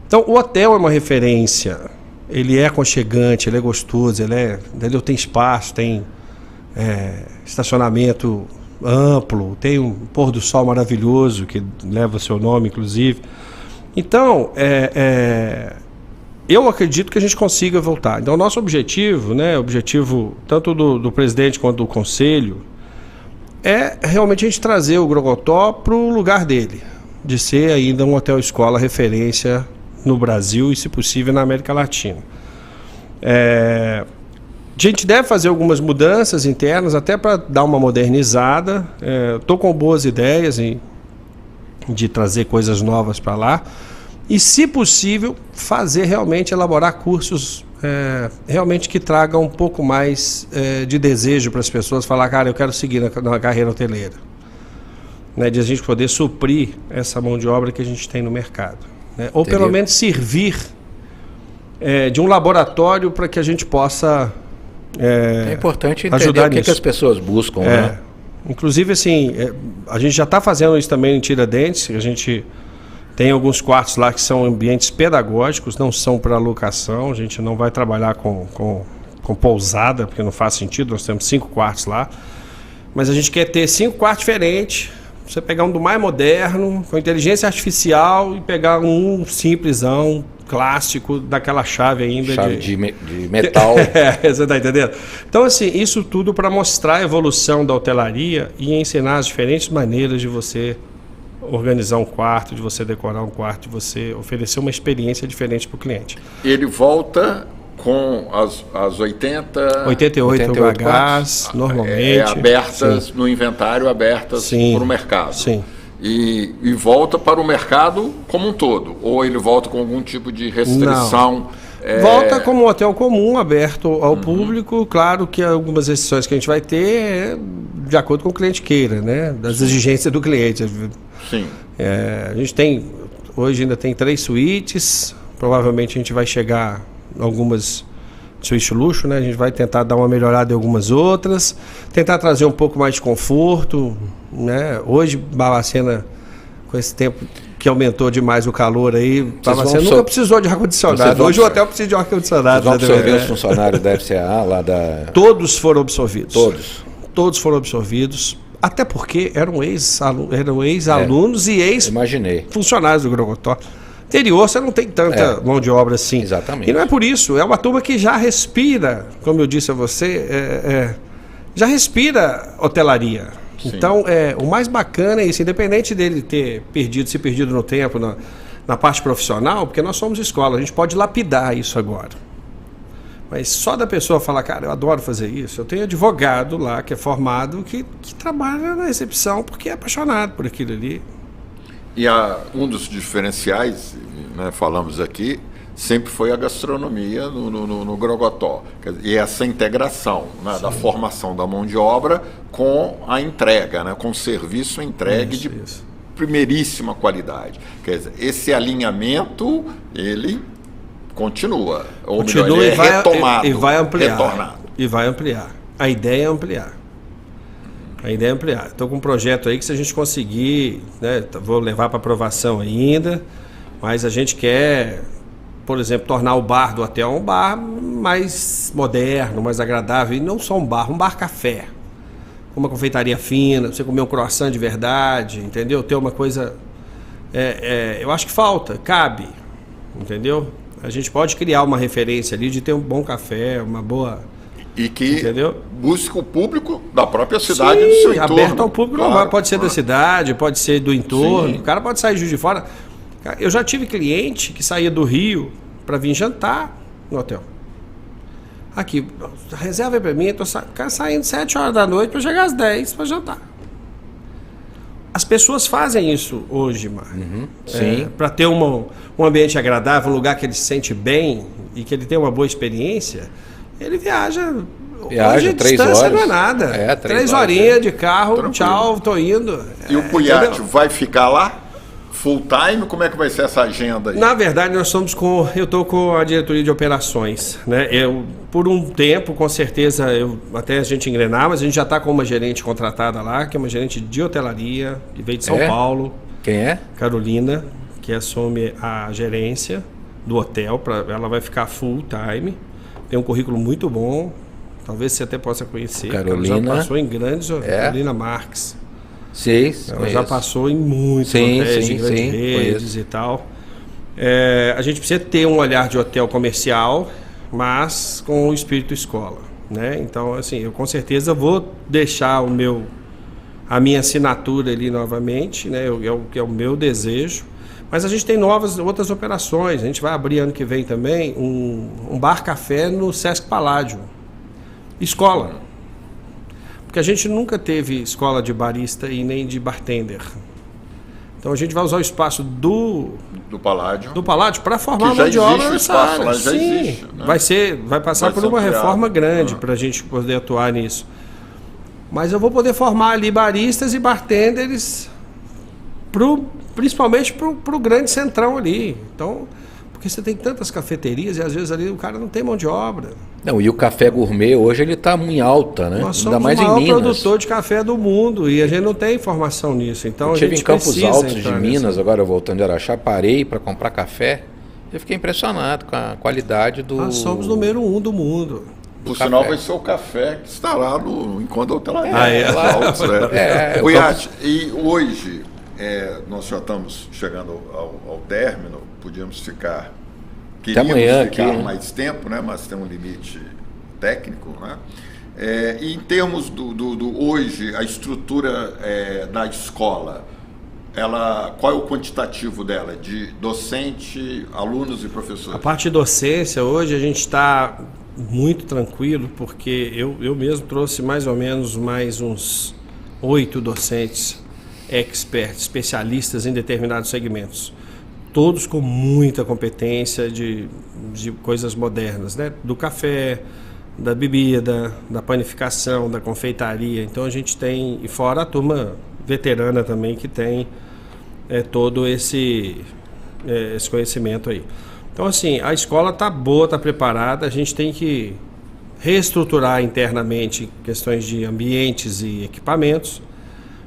Então o hotel é uma referência. Ele é aconchegante, ele é gostoso, ele tem espaço, tem estacionamento amplo, tem um pôr do sol maravilhoso que leva o seu nome, inclusive. Então, eu acredito que a gente consiga voltar. Então, o nosso objetivo, né, objetivo tanto do presidente quanto do conselho, é realmente a gente trazer o Grogotó para o lugar dele, de ser ainda um hotel-escola referência no Brasil e, se possível, na América Latina. A gente deve fazer algumas mudanças internas, até para dar uma modernizada. Estou com boas ideias de trazer coisas novas para lá. E, se possível, elaborar cursos realmente que tragam um pouco mais de desejo para as pessoas. Falar, cara, eu quero seguir na carreira hoteleira. Né, de a gente poder suprir essa mão de obra que a gente tem no mercado. Né? Ou pelo menos servir de um laboratório para que a gente possa é importante entender ajudar o que as pessoas buscam. Né? Inclusive, assim, a gente já está fazendo isso também em Tiradentes. A gente tem alguns quartos lá que são ambientes pedagógicos, não são para locação. A gente não vai trabalhar com pousada, porque não faz sentido. Nós temos 5 quartos lá. Mas a gente quer ter 5 quartos diferentes. Você pegar um do mais moderno, com inteligência artificial, e pegar um simplesão, clássico, daquela chave ainda. Chave de metal. Você está entendendo? Então, assim, isso tudo para mostrar a evolução da hotelaria e ensinar as diferentes maneiras de você organizar um quarto, de você decorar um quarto, de você oferecer uma experiência diferente para o cliente. Ele volta com as 88 HHs, normalmente. Abertas, sim, no inventário, abertas para o mercado. Sim. E volta para o mercado como um todo? Ou ele volta com algum tipo de restrição? Volta como um hotel comum, aberto ao público. Claro que algumas restrições que a gente vai ter de acordo com o cliente queira, né? Das exigências do cliente. Sim. A gente hoje ainda tem 3 suítes. Provavelmente a gente vai chegar algumas suítes luxo, né? A gente vai tentar dar uma melhorada em algumas outras, tentar trazer um pouco mais de conforto, né? Hoje, Barbacena, com esse tempo que aumentou demais o calor aí, Barbacena nunca precisou de ar-condicionado. Hoje o hotel precisa de ar-condicionado. Vocês vão absorver os funcionários da FCA lá da... Todos foram absorvidos. Todos foram absorvidos, até porque eram ex-alunos e ex-funcionários do Grogotó. Interior você não tem tanta mão de obra assim. Exatamente. E não é por isso, é uma turma que já respira, como eu disse a você, já respira hotelaria. Sim. Então, o mais bacana é isso, independente dele ter se perdido no tempo, na parte profissional, porque nós somos escola, a gente pode lapidar isso agora. Mas só da pessoa falar, cara, eu adoro fazer isso. Eu tenho advogado lá que é formado, que trabalha na recepção porque é apaixonado por aquilo ali. E um dos diferenciais, né, falamos aqui, sempre foi a gastronomia no Grogotó. E essa integração, né, da formação da mão de obra com a entrega, né, com o serviço entregue de primeiríssima qualidade. Quer dizer, esse alinhamento, ele continua. Ou melhor, ele é retomado. E vai ampliar. Retornado. E vai ampliar. A ideia é ampliar. Estou com um projeto aí que, se a gente conseguir, né, vou levar para aprovação ainda, mas a gente quer, por exemplo, tornar o bar do hotel um bar mais moderno, mais agradável, e não só um bar café, com uma confeitaria fina, você comer um croissant de verdade, entendeu? Ter uma coisa... eu acho que cabe, entendeu? A gente pode criar uma referência ali de ter um bom café, uma boa... E que entendeu? Busca o público da própria cidade, do seu entorno. Aberto ao público, claro, pode ser da cidade, pode ser do entorno. Sim. O cara pode sair de Juiz de Fora. Eu já tive cliente que saía do Rio para vir jantar no hotel. Aqui, reserva aí para mim, estou saindo 7 horas da noite para chegar às 10 para jantar. As pessoas fazem isso hoje, Marcos. Sim. Para ter um ambiente agradável, um lugar que ele se sente bem e que ele tem uma boa experiência. Ele viaja hoje 3 horas. Não é nada. 3 horinhas de carro, tranquilo. Tchau, tô indo. E o Pujate vai ficar lá? Full time? Como é que vai ser essa agenda aí? Na verdade, eu estou com a diretoria de operações, né? Por um tempo, com certeza, até a gente engrenar, mas a gente já está com uma gerente contratada lá, que é uma gerente de hotelaria, que veio de São Paulo. Quem é? Carolina, que assume a gerência do hotel, ela vai ficar full time. Tem um currículo muito bom, talvez você até possa conhecer. Carolina. Ela já passou em grandes... Carolina Marques. Sim, ela já passou em muitos hotéis, em grandes redes e tal. A gente precisa ter um olhar de hotel comercial, mas com o espírito escola, né? Então, assim, eu com certeza vou deixar a minha assinatura ali novamente, né? É o meu desejo. Mas a gente tem outras operações. A gente vai abrir ano que vem também um bar-café no Sesc Paládio. Escola. Porque a gente nunca teve escola de barista e nem de bartender. Então a gente vai usar o espaço do Paládio para formar mão de obra nessa área. Sim, existe, né? Vai passar por uma reforma grande para a gente poder atuar nisso. Mas eu vou poder formar ali baristas e bartenders principalmente para o grande centrão ali. Então, porque você tem tantas cafeterias e às vezes ali o cara não tem mão de obra. Não, e o café gourmet hoje ele está em alta, né? Nós somos o maior produtor de café do mundo e a gente não tem informação nisso. Então, eu estive em Campos Altos de Minas, agora voltando de Araxá, parei para comprar café. Eu fiquei impressionado com a qualidade do... Nós somos número 1 do mundo. Por sinal, vai ser o café que estará no Encontro da Hotelaria. E hoje, nós já estamos chegando ao término, podíamos ficar... Queríamos ficar mais tempo, né? Mas tem um limite técnico, né? E em termos hoje, a estrutura da escola, qual é o quantitativo dela, de docente, alunos e professores? A parte de docência, hoje a gente está muito tranquilo, porque eu mesmo trouxe mais ou menos mais uns 8 docentes experts, especialistas em determinados segmentos. Todos com muita competência de coisas modernas, né? Do café, da bebida, da panificação, da confeitaria. Então a gente tem, e fora a turma veterana também, que tem todo esse conhecimento aí. Então, assim, a escola está boa, está preparada, a gente tem que reestruturar internamente questões de ambientes e equipamentos,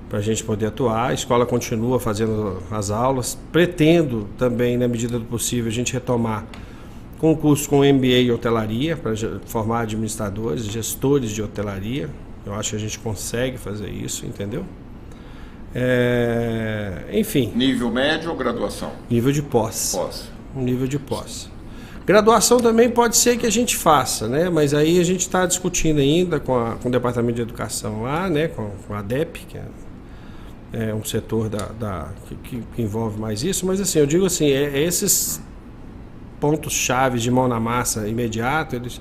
para a gente poder atuar. A escola continua fazendo as aulas. Pretendo também, na medida do possível, a gente retomar concursos com MBA em hotelaria, para formar administradores, gestores de hotelaria. Eu acho que a gente consegue fazer isso, entendeu? Enfim. Nível médio ou graduação? Nível de pós. Nível de pós. Graduação também pode ser que a gente faça, né? Mas aí a gente está discutindo ainda com o Departamento de Educação lá, né? Com a ADEP, que é um setor que envolve mais isso, mas assim, eu digo assim, esses pontos chaves de mão na massa imediato, eles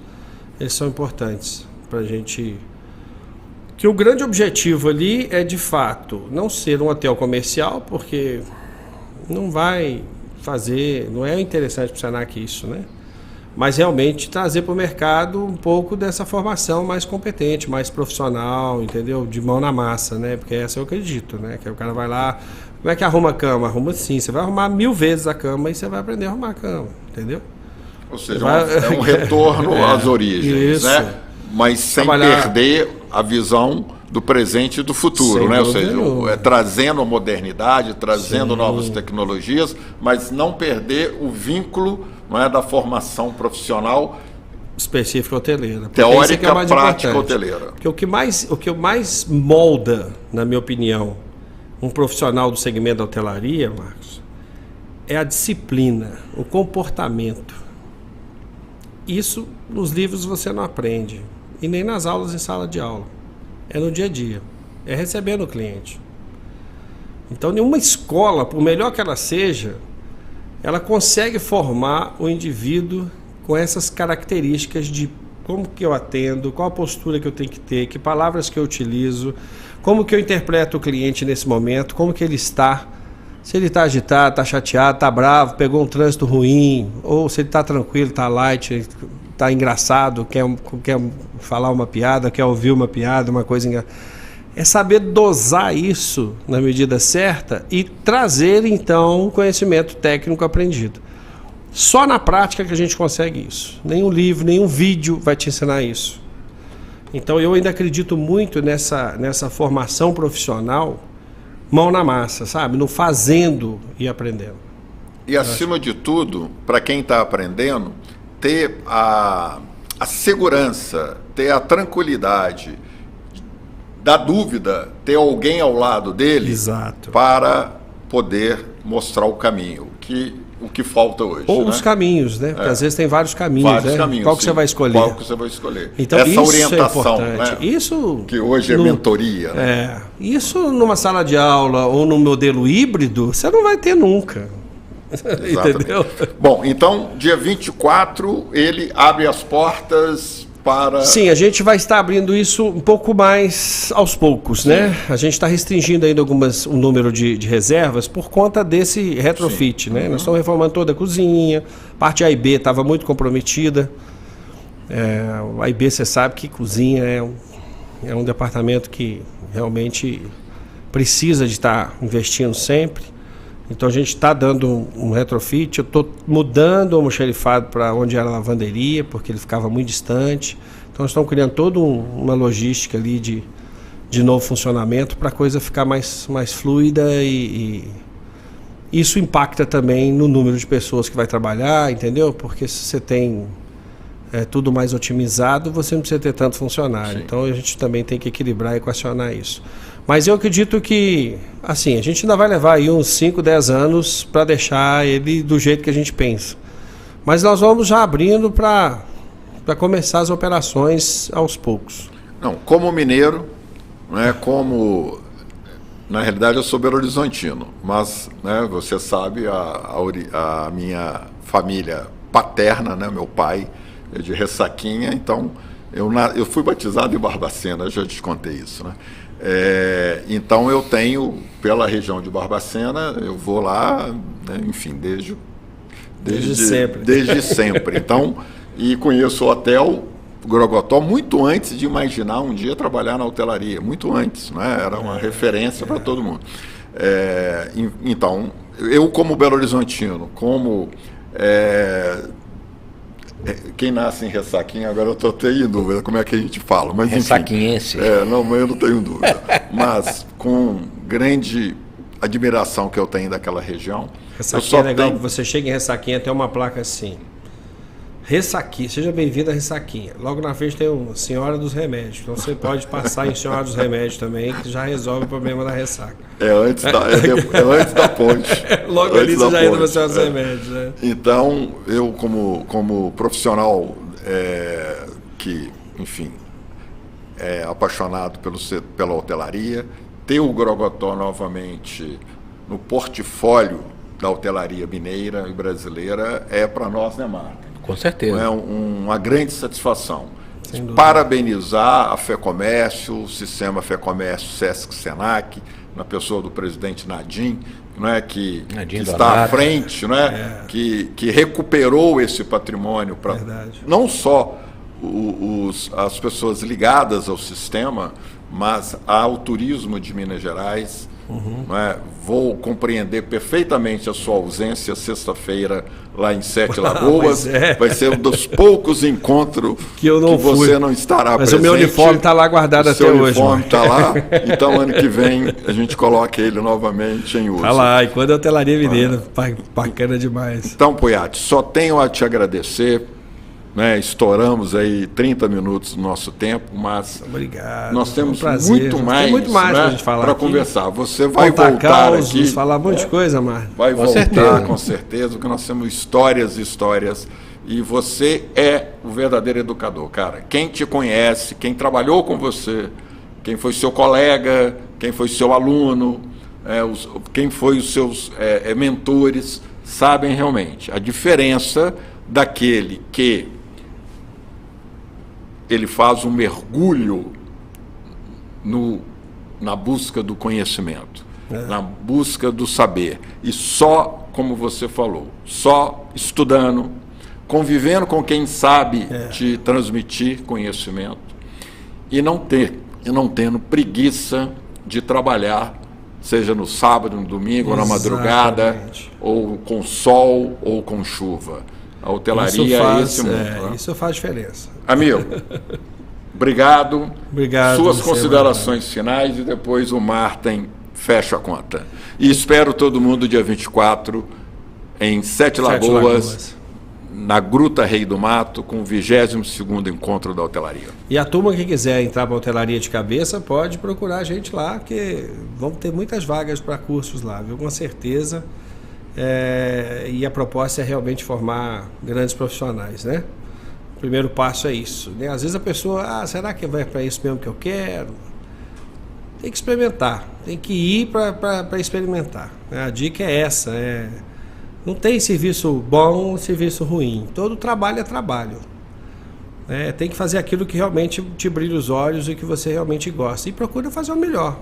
são importantes para a gente, que o grande objetivo ali é de fato não ser um hotel comercial, porque não vai fazer, não é interessante para o Senac isso, né? Mas realmente trazer para o mercado um pouco dessa formação mais competente, mais profissional, entendeu? De mão na massa, né? Porque essa eu acredito, né? Que o cara vai lá, como é que arruma a cama? Arruma sim, você vai arrumar 1000 vezes a cama e você vai aprender a arrumar a cama, entendeu? Ou seja, é um retorno às origens, isso. né? Mas sem perder a visão do presente e do futuro, né? Ou seja, trazendo a modernidade, trazendo novas tecnologias, mas não perder o vínculo, não é, da formação profissional específica hoteleira. Teórica, prática hoteleira. Porque o que mais molda, na minha opinião, um profissional do segmento da hotelaria, Marcos, é a disciplina, o comportamento. Isso nos livros você não aprende, e nem nas aulas em sala de aula. É no dia a dia, é recebendo o cliente. Então, nenhuma escola, por melhor que ela seja, ela consegue formar o indivíduo com essas características de como que eu atendo, qual a postura que eu tenho que ter, que palavras que eu utilizo, como que eu interpreto o cliente nesse momento, como que ele está, se ele está agitado, está chateado, está bravo, pegou um trânsito ruim, ou se ele está tranquilo, está light, está engraçado, quer falar uma piada, quer ouvir uma piada, uma coisa engraçada. É saber dosar isso na medida certa e trazer, então, conhecimento técnico aprendido. Só na prática que a gente consegue isso. Nenhum livro, nenhum vídeo vai te ensinar isso. Então, eu ainda acredito muito nessa formação profissional, mão na massa, sabe? No fazendo e aprendendo. E, acima de tudo, para quem está aprendendo, ter a segurança, ter a tranquilidade, da dúvida, ter alguém ao lado dele. Exato. Para poder mostrar o caminho, que o que falta hoje. Ou né? os caminhos, né? Porque às vezes tem vários caminhos. Vários né? caminhos. Qual que sim. você vai escolher? Qual que você vai escolher? Então, essa isso orientação, é importante. né? Isso, que hoje é mentoria. Né? Isso numa sala de aula ou no modelo híbrido, você não vai ter nunca. Entendeu? Bom, então, dia 24, ele abre as portas para... Sim, a gente vai estar abrindo isso um pouco mais aos poucos, Sim. né? A gente está restringindo ainda um número de reservas por conta desse retrofit, né? Nós estamos reformando toda a cozinha, a parte A e B estava muito comprometida. O A e B, você sabe que cozinha é um departamento que realmente precisa de estar investindo sempre. Então a gente está dando um retrofit, eu estou mudando o almoxarifado para onde era a lavanderia, porque ele ficava muito distante. Então nós estamos criando toda uma logística ali de novo funcionamento para a coisa ficar mais fluida e isso impacta também no número de pessoas que vai trabalhar, entendeu? Porque se você tem tudo mais otimizado, você não precisa ter tanto funcionário. Sim. Então a gente também tem que equilibrar e equacionar isso. Mas eu acredito que, assim, a gente ainda vai levar aí uns 5, 10 anos para deixar ele do jeito que a gente pensa. Mas nós vamos já abrindo para começar as operações aos poucos. Não, como mineiro, né, na realidade eu sou belo-horizontino, mas né, você sabe, a minha família paterna, né, meu pai é de Ressaquinha, então eu fui batizado em Barbacena, eu já te contei isso, né? Então eu tenho, pela região de Barbacena, eu vou lá, né, enfim, desde sempre. Desde sempre. Então, e conheço o Hotel Grogotó muito antes de imaginar um dia trabalhar na hotelaria, muito antes, né? Era uma referência para todo mundo. Então, eu como belo-horizontino, como quem nasce em Ressaquinha, agora eu estou até em dúvida como é que a gente fala. Mas, Ressaquinhense. Não, mas eu não tenho dúvida. Mas com grande admiração que eu tenho daquela região. Ressaquinha é legal, que você chega em Ressaquinha, tem uma placa assim. Ressaquinha, seja bem-vindo a Ressaquinha. Logo na frente tem o Senhora dos Remédios. Então você pode passar em Senhora dos Remédios também, que já resolve o problema da ressaca. Antes da ponte. Logo antes ali você já entra para Senhora dos Remédios. Né? Então, eu como profissional que, enfim, é apaixonado pela hotelaria, ter o Grogotó novamente no portfólio da hotelaria mineira e brasileira para nós, né, Marta? Com certeza. É uma grande satisfação. Parabenizar a FEComércio, o sistema FEComércio Sesc Senac, na pessoa do presidente Nadim, né, que está à frente, né, que recuperou esse patrimônio para não só as pessoas ligadas ao sistema, mas ao turismo de Minas Gerais. Né? Vou compreender perfeitamente a sua ausência sexta-feira lá em Sete Lagoas. Vai ser um dos poucos encontros que você não estará presente. Mas o meu uniforme está lá guardado até hoje. O uniforme está lá, então ano que vem a gente coloca ele novamente em uso. Está lá, e quando a hotelaria mineira, bacana demais. Então, Poiati, só tenho a te agradecer. Né, estouramos aí 30 minutos do nosso tempo, mas obrigado, nós temos muito mais para a gente falar para conversar. Você vai voltar aqui, falar um monte de coisa, Marcos. Vai voltar, com certeza, porque nós temos histórias e histórias. E você é o verdadeiro educador, cara. Quem te conhece, quem trabalhou com você, quem foi seu colega, quem foi seu aluno, quem foi os seus mentores, sabem realmente a diferença daquele que ele faz um mergulho na busca do conhecimento, na busca do saber. E só, como você falou, só estudando, convivendo com quem sabe te transmitir conhecimento e não tendo preguiça de trabalhar, seja no sábado, no domingo, ou na madrugada, ou com sol, ou com chuva. A hotelaria é esse mundo. Né? Isso faz diferença. Amigo, obrigado. Obrigado. Suas considerações finais e depois o Martin fecha a conta. E espero todo mundo dia 24 em Sete Lagoas, na Gruta Rei do Mato, com o 22º encontro da hotelaria. E a turma que quiser entrar para a hotelaria de cabeça pode procurar a gente lá, porque vamos ter muitas vagas para cursos lá, viu? Com certeza. e a proposta é realmente formar grandes profissionais, né? O primeiro passo é isso, né? Às vezes a pessoa, será que vai para isso mesmo que eu quero? Tem que experimentar, tem que ir para experimentar. A dica é essa, não tem serviço bom ou serviço ruim, todo trabalho é trabalho. Tem que fazer aquilo que realmente te brilha os olhos e que você realmente gosta. E procura fazer o melhor.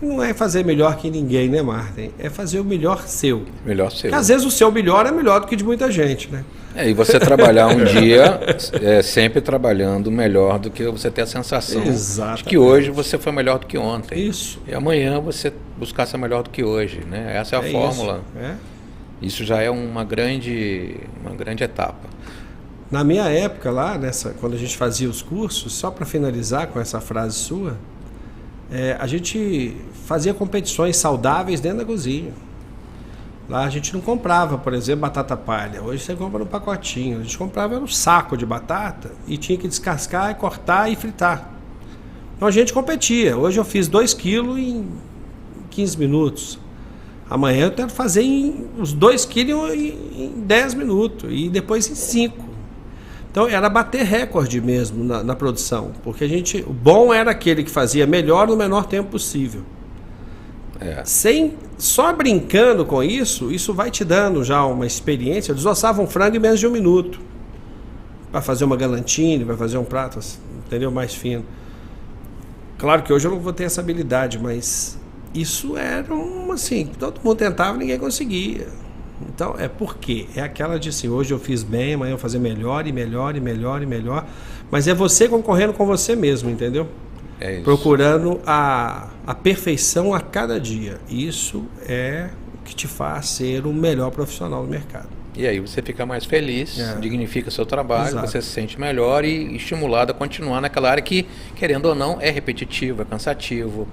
Não é fazer melhor que ninguém, né, Martin? É fazer o melhor seu. Melhor seu. Porque às vezes o seu melhor é melhor do que de muita gente, né? E você trabalhar um dia, sempre trabalhando melhor do que você ter a sensação de que hoje você foi melhor do que ontem. Isso. E amanhã você buscar ser melhor do que hoje, né? Essa é a fórmula. Isso já é uma grande etapa. Na minha época lá, quando a gente fazia os cursos, só para finalizar com essa frase sua, a gente fazia competições saudáveis dentro da cozinha. Lá a gente não comprava, por exemplo, batata palha. Hoje você compra no pacotinho. A gente comprava um saco de batata e tinha que descascar, e cortar e fritar. Então a gente competia. Hoje eu fiz 2 quilos em 15 minutos. Amanhã eu quero fazer os 2 quilos em 10 minutos e depois em 5. Então era bater recorde mesmo na produção, porque o bom era aquele que fazia melhor no menor tempo possível. Só brincando com isso vai te dando já uma experiência. Eu desossava um frango em menos de 1 minuto para fazer uma galantine, para fazer um prato, entendeu, mais fino. Claro que hoje eu não vou ter essa habilidade, mas isso era todo mundo tentava, ninguém conseguia. Então, por quê? É aquela de assim, hoje eu fiz bem, amanhã eu vou fazer melhor e melhor e melhor e melhor. Mas é você concorrendo com você mesmo, entendeu? É isso. Procurando a perfeição a cada dia. Isso é o que te faz ser o melhor profissional do mercado. E aí você fica mais feliz, dignifica seu trabalho, você se sente melhor e estimulado a continuar naquela área que, querendo ou não, é repetitivo, é cansativo,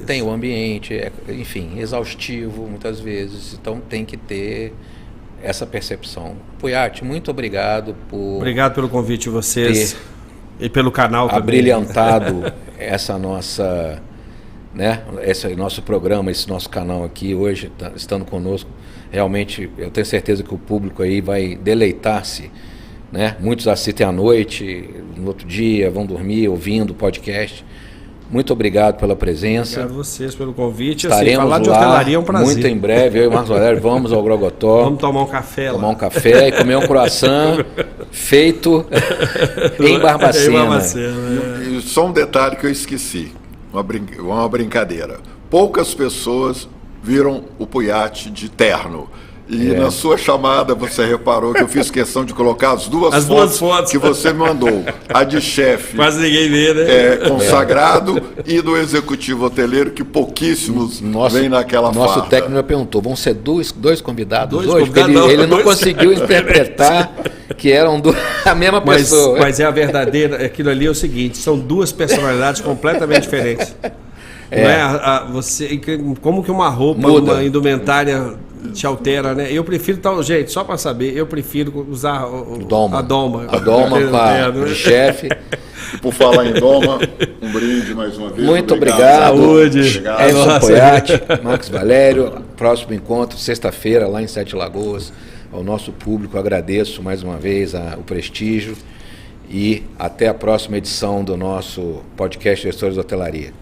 tem o ambiente, enfim, exaustivo muitas vezes. Então tem que ter essa percepção. Puiati, muito obrigado por... Obrigado pelo convite de vocês e pelo canal também. Abrilhantado essa nossa... esse nosso programa, esse nosso canal aqui hoje, estando conosco. Realmente, eu tenho certeza que o público aí vai deleitar-se, né? Muitos assistem à noite, no outro dia, vão dormir ouvindo o podcast. Muito obrigado pela presença. Obrigado a vocês pelo convite. Estaremos falar de lá hotelaria é um prazer. muito em breve, eu e o Marcos Valério vamos ao Grogotó. Vamos tomar um café lá. Tomar um café e comer um croissant feito em Barbacena. E só um detalhe que eu esqueci, uma brincadeira. Poucas pessoas viram o Puiati de terno. E na sua chamada você reparou que eu fiz questão de colocar as duas fotos que você me mandou. A de chefe, quase ninguém vê, né? Consagrado, e do executivo hoteleiro, que pouquíssimos vêm naquela farda. Nosso técnico me perguntou, vão ser dois convidados hoje? Porque ele não conseguiu interpretar que eram a mesma pessoa. Mas é a verdadeira, aquilo ali é o seguinte, são 2 personalidades completamente diferentes. Não é como que uma roupa, uma indumentária te altera, né? Eu prefiro gente, só para saber, eu prefiro usar a doma de chefe. Por falar em doma, um brinde mais uma vez. Muito obrigado. Saúde. Edson Puiati, Marcos Valério, próximo encontro, sexta-feira, lá em Sete Lagoas. Ao nosso público, agradeço mais uma vez o prestígio e até a próxima edição do nosso podcast Gestores de Hotelaria.